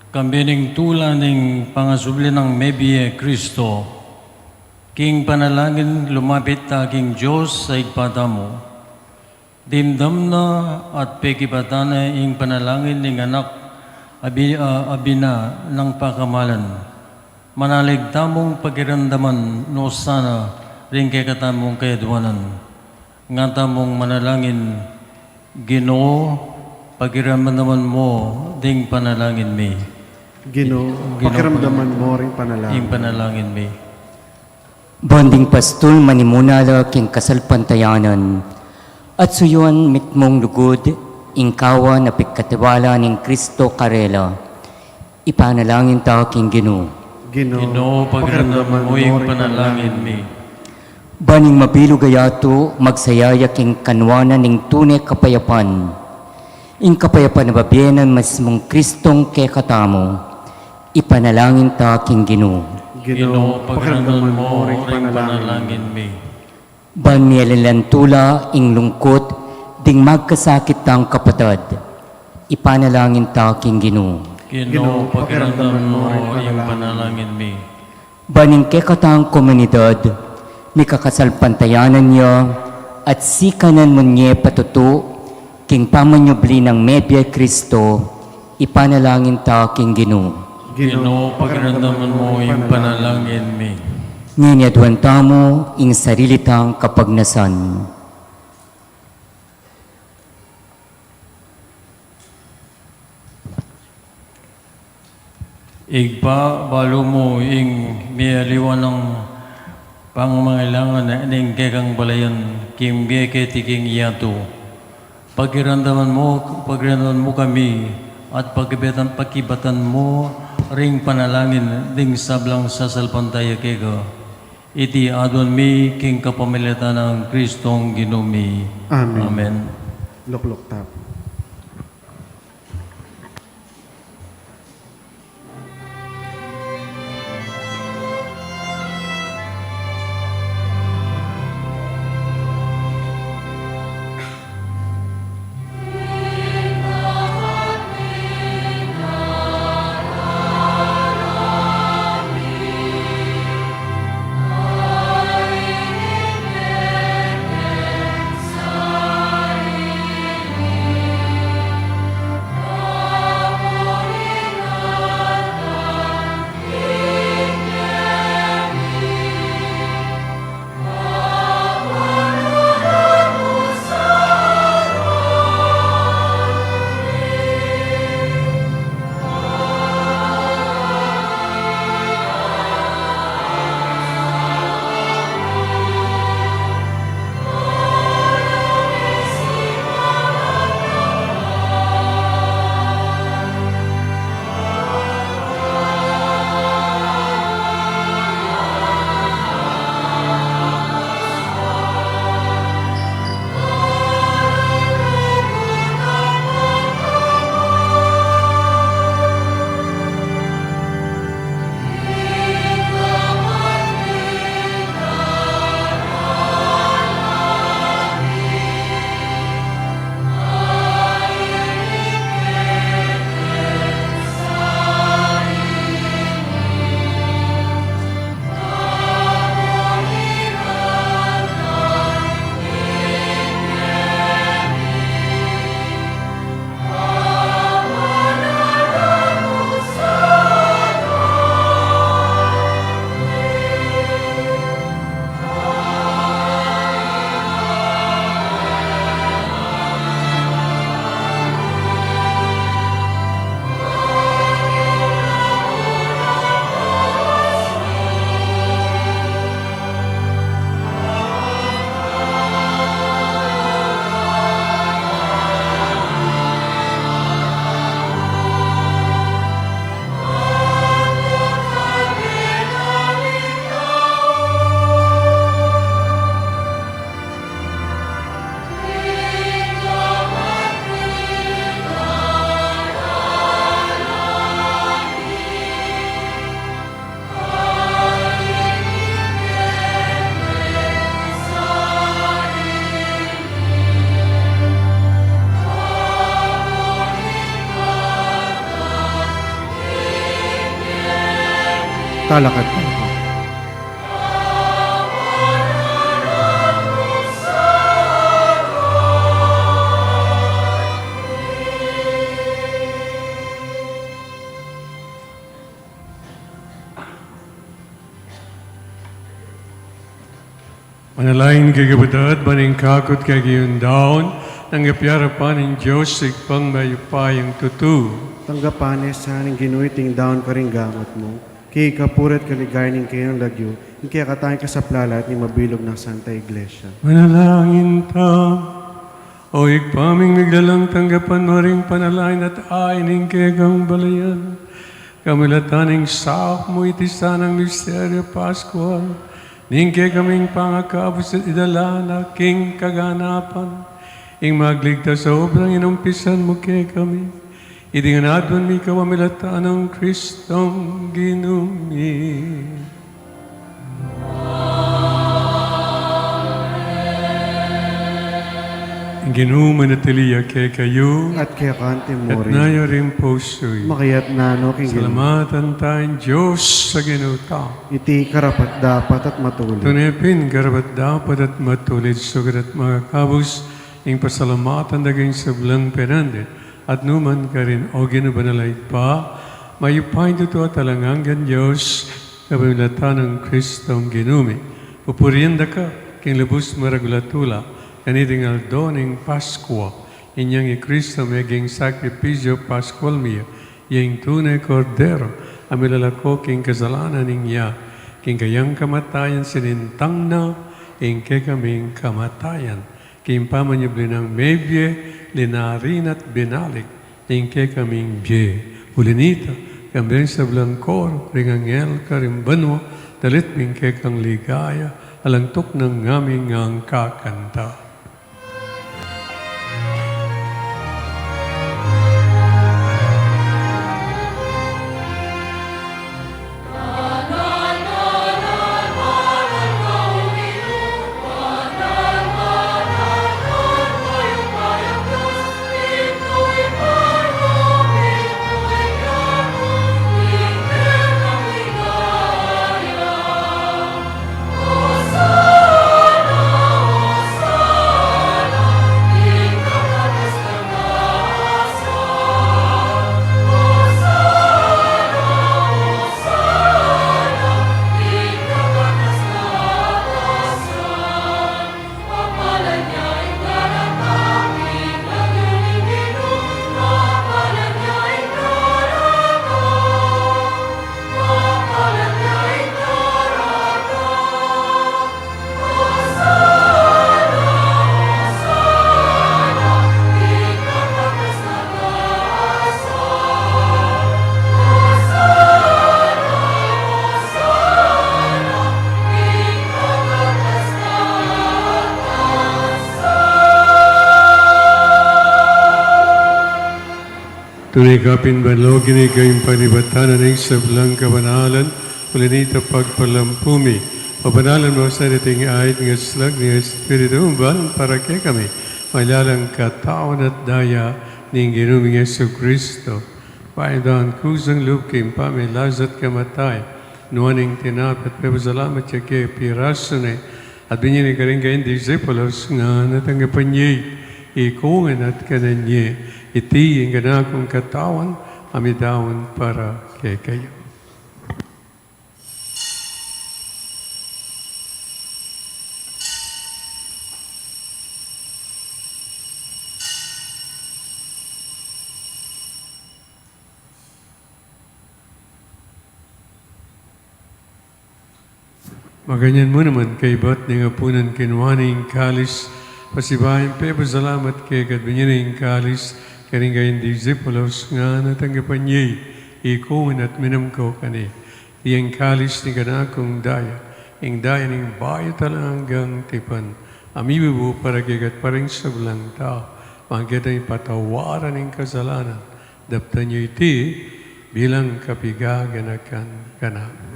kami ning tula ning pangasubli ng Mebie Kristo, king panalangin lumapit ta king Diyos sa igpata mo. Dimdam na at pekipatana ing panalangin ning anak abina ng pakamalan. Manalig tamong pagirandaman no sana rin kay katamong kayadwanan. Nga tamong manalangin Ginoo, pagiramdaman mo ding panalangin mi. Ginoo, pakiramdaman mo ring Ing panalangin. panalangin mi. Bonding pastol manimunala king kasalpantayanan at suyuan mitmong lugod ingkawa na pagkatiwala ning Kristo karela. Ipanalangin ta king Ginoo. Ginoo, pagiramdaman mo ing panalangin mi. Baning mabilo gayato magsayaya king kanwana ning tunay kapayapan. Ing kapayapan na babyenan mismong Kristong kekatamo. Ipanalangin ta king Ginoo. Ginoo, pagiramdaman mo ing panalangin mi. Ban mielelantula ing lungkot ding magkasakit tang kapatad. Ipanalangin ta king Ginoo. Ginoo, pagiramdaman mo ing panalangin mi. Baning kekatang komunidad, ni kakasalpantayanan niya at sikanan mo niya patuto king pamanyubli ng Media Kristo, ipanalangin ta king Ginoo. Ginoo, pagiramdaman mo ing panalangin mi. Nginyaduan tamo ing sarili tang kapagnasan. Igpa, balo mo ing mialiwan ng pangmangailangan na ning kekang balayan kim geke tiking yato. Pagiramdaman mo kami at pakibatan mo ring panalangin ding sablang sasalpantaya kega. Iti adon mi king kapamilatan ng Kristong Ginumi. Amen. Amen. Luklok tap. Talakad po. Manalangin kay kapatid, maning kakot kay daon, nanggapyara pa ng Diyos pang mayupayang tutu. Tanggapanes sa ning ginuiting daon ka rin gamot mo. Kay kapuret kaligay ning kayang lagyo. Yung kaya katayin ka sa plalat ni mabilog ng Santa Iglesia. Manalangin ta. O igpaming miglalang tanggapan mo ring panalangin at aining kegang balayan. Kamilataning saak mo itisanang misteryo Paschal. Ningke kaming pangakabos at idala na king kaganapan. Ing magligtas sa obrang inumpisan mo kay kami. Idinganadwan mi kawamilatan ng Kristong ginumi. Ginuman na tiliya kay kayo, At kaya kante mo at rin. nayo rin puso'y. Makayat na no king ginoo. Salamatan tayong Diyos sa ginuta. Iti karapat dapat at matuloy. Tunepin, karapat dapat at matulid, sugat at mga kabus, ing pasalamatan daging sablang penandit, at numan ka rin, o ginubanalay pa, mayupain tuto at alanganggan Diyos, kapamilatan ng Kristong ginumi. Pupurienda ka, king labus maragulatula, kaniting aldoning Paskwa, inyang i-Kristo meging sakripisyo Pascual miya, yung tunay kordero, amilalako king kasalanan niya, king kayang kamatayan sinintang na, ing kaming kamatayan, king pamanyubli ng mebye, linarin at binalik, ing kaming bye. Ulinita, kambing sa blangkor, ringangel karimbanwa, dalit ming kang ligaya, alangtok ng ngaming ang kakanta. Tunay kapin banlogin ni kayong panibatanan ng sablang kabanalan, ulinita pagpalampumi. Pabanalan mo sa dating ayat ng slag ng Espiritu Umban para kay kami. Malalang katawan at daya ng ginuming Yesu Kristo. Paidaan kusang lupkim pamilazat kamatay. Nuaning tinapat pepasalamat siya kay pirasone. At binyanin ka rin kayong disciples nga natanggapan niya. Ikungan at kananye. Iti yung ganakong katawan, amidawan para kay kayo. Maganyan mo naman kay Bat ng apunan kinwaning kalis, pasibahin pe, pasalamat kay kadbinyaning kalis, karing gayon disciples nga natanggapan niya, ikuman at minamkaw kani. Iyang kalis ni kanakong daya, ing daya ning bayo talanggang tipan, amibubu para kagat paring sablang tao, magkita yung patawaran ng kasalanan, dapta niyo iti bilang kapigaganakan kana.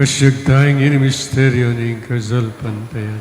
Kasyag tayong ini misteryo ng kasalpantayan.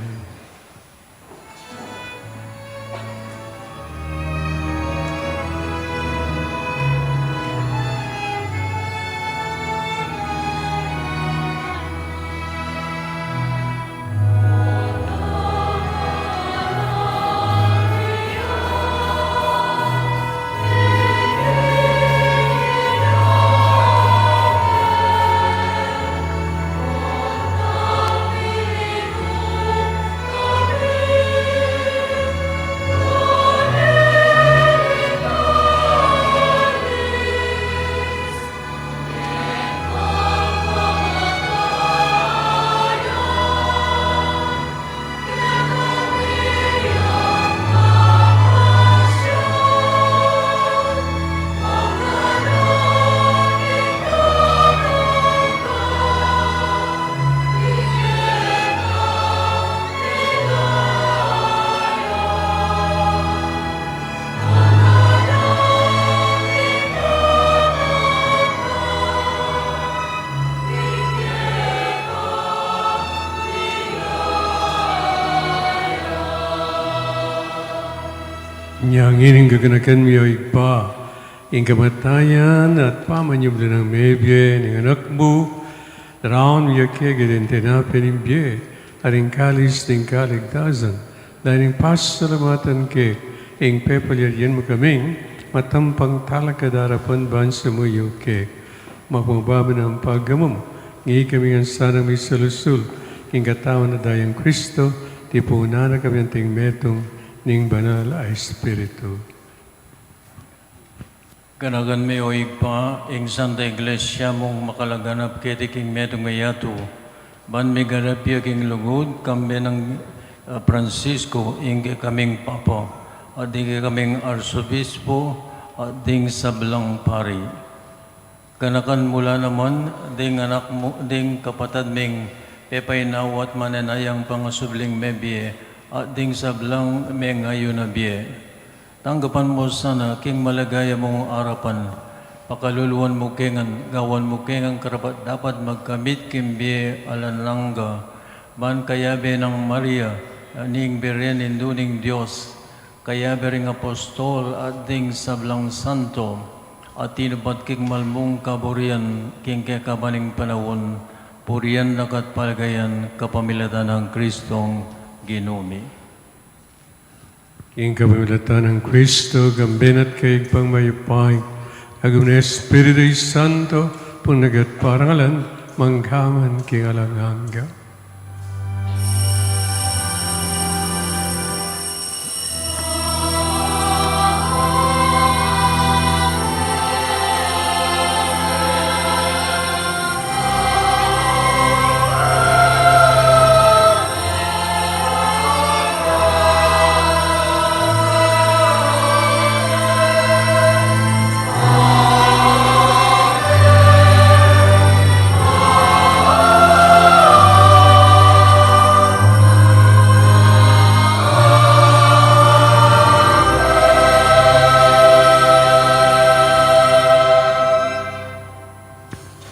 Yang ining gaganakan mo igpa, ing kamatayan at pamanyubli ng mebye, ng anak mo, Raon mo kaya tinapin ng biye, aring kalis ng kaligtasan, dahil pasalamatan ke, ing pepalyayan mo kaming, matampang talakadarapan bansa mo ke, mapababa ng paggamam, ngi kami ang sanang may salusul, ing katawan na dayang Kristo, ti punana kami ang tingmetong, ning banal ay Espiritu. Ganagan mi o igpa, ing Santa Iglesia mong makalaganap kiti king medong gayato. Ban mi garapya king lugod, kami ng Francisco, ing kaming Papa, at ing kaming Arsobispo, at ding sablang pari. Ganakan mula naman, ding anak mo, ding kapatad ming pepainawat mananayang pangasubling mebye, at ding sablang may ngayon na biye. Tanggapan mo sana king malagaya mong arapan, pakaluluan mo kengan, gawan mo kengan karapat dapat magkamit kimbi alanlangga, ban kayabe ng Maria, ning beren induning Diyos, kayabe ring apostol at ding sablang santo, at tinupat king malmong kaburian, king kekabaning panahon, purian nakat palagayan, kapamilatan ng Kristong Ginumi. Ing kamilatan ng Kristo, gambinat kaig pang mayupay, agam na Espiritu Santo, punagat parangalan, mangkaman king alanganga.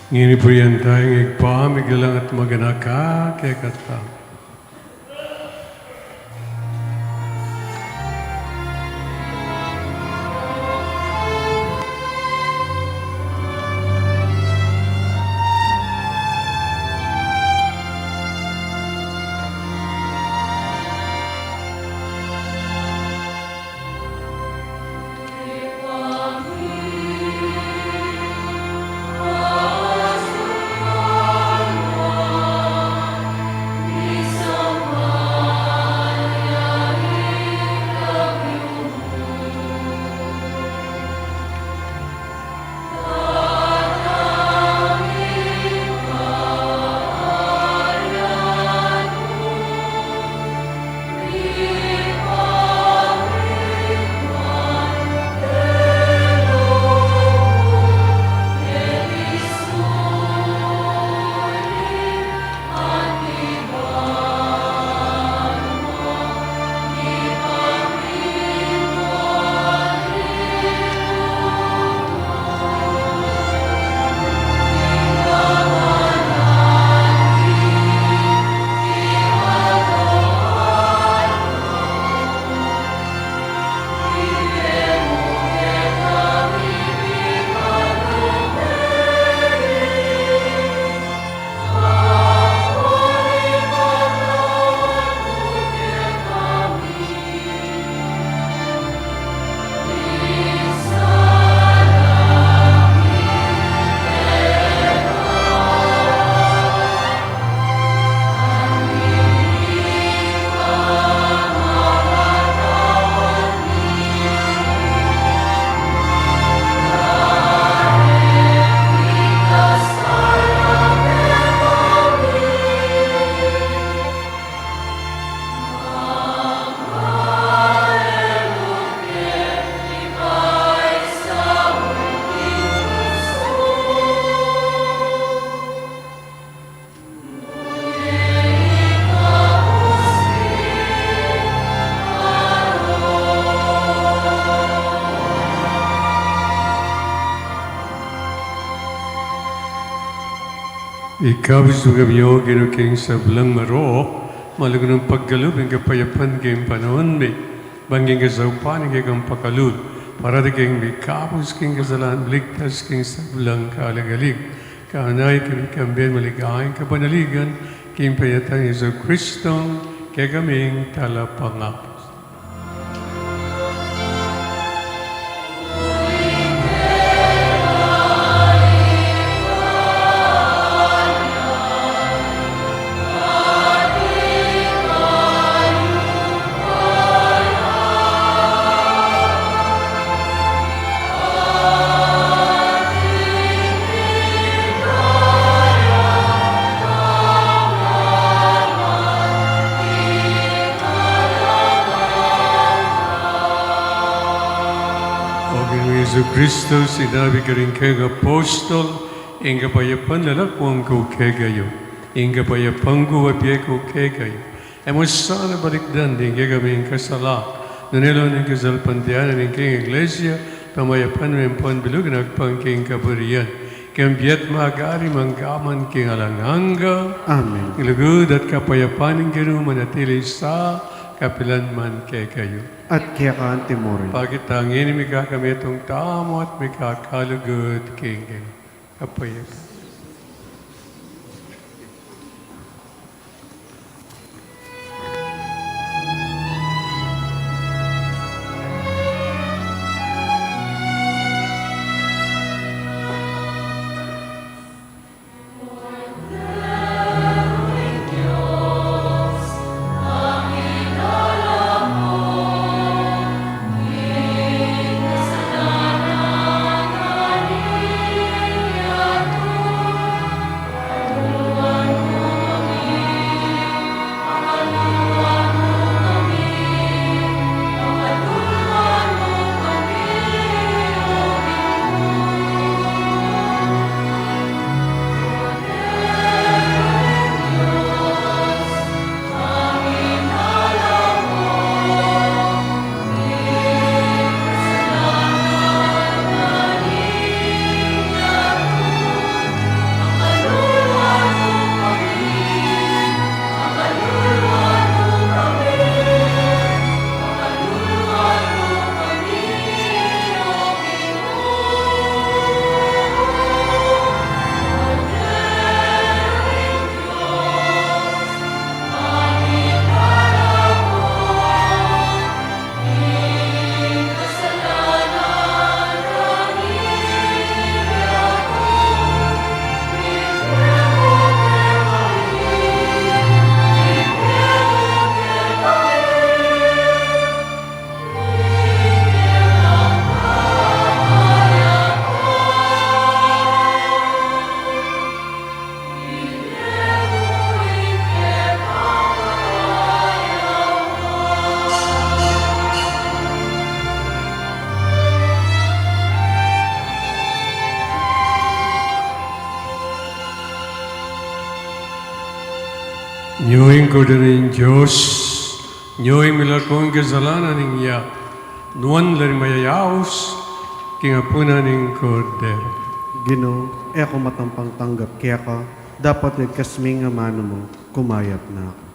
Ngini po yan tayong igpamigalang at maganaka kaya kata. Ikaw sugabyo ginuking sa belang maro, malago ng paggalub ng kapayapan kayong panahon mi. bangging kasaupan, kang pakalut, para di kang may kapos king kasalan, ligtas king sablang kalagalig. Kaanay kami kambien maligayang kapanaligan, king payatan Yesu Kristong, kaya kaming talapangapos. Yesu Kristo, sinabi ka rin kay apostol, ang kapayapan lalakwang ko kay kayo, ang kapayapan ko wabiyay ko kay kayo. Ay mo sana balikdan din kay kami ang kasala, nanilo ng kasalpantiyanan ng king iglesia, pamayapan mo yung panbilog na agpangking kaburiyan. Kambiyat maagari manggaman king alanganga, Amen. ilugod at kapayapan ng gano'n manatili sa kapilanman kay kayo. At kaya ka antimorin. Pagitangin mi kami itong tamo at mi kakalugod king kapayapan. Nyuing ko din Diyos, nyuing milakong kasalanan ng iya, nuwan lang mayayaos, kingapunan ng kordero. Ginoo, ako matampang tanggap kaya ka, dapat nagkasming nga mano mo, kumayat na ako.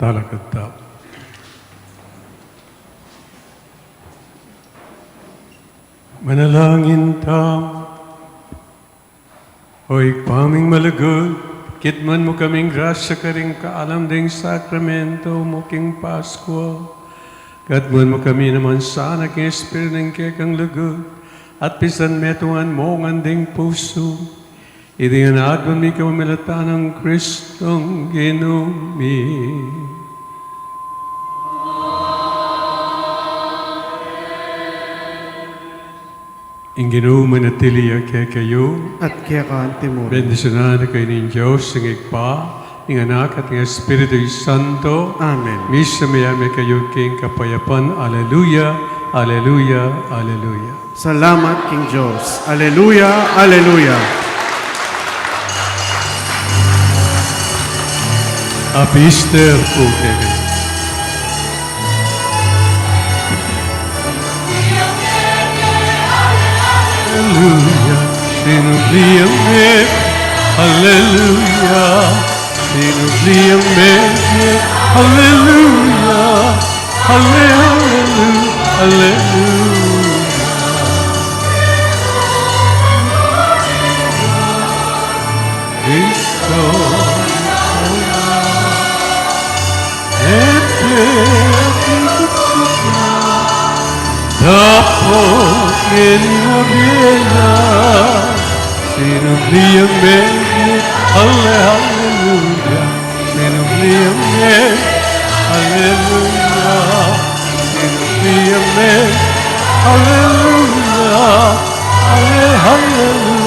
talagata. Manalangin tam, oy paming malagod, kitman mo kaming grasya karing kaalam ding sakramento mo king Pasko. Katman mo kami naman sana king Espiritu ng kekang lagod, at pisan metungan mo nganding puso. Idi nga naadman mi kamamilata ng Kristong Ginumi. Ang Ginoo manatili kaya kayo, At kaya ka antimuro. bendisyonan na kayo ng Diyos, ng Igpa, ng Anak at ng Espiritu Santo. Amen. Misa mayami kayo king kapayapan. Alleluia, Alleluia, Alleluia. Salamat King Diyos. Aleluya, aleluya. Happy Easter po kayo. Alleluia, sinubliame, Alleluia, sinubliame, Alleluia, Alleluia, Alleluia. Cristo, Dapat inabila, sinubliame, Alleluia, sinubliame, Alleluia, sinubliame, Alleluia, Alleluia.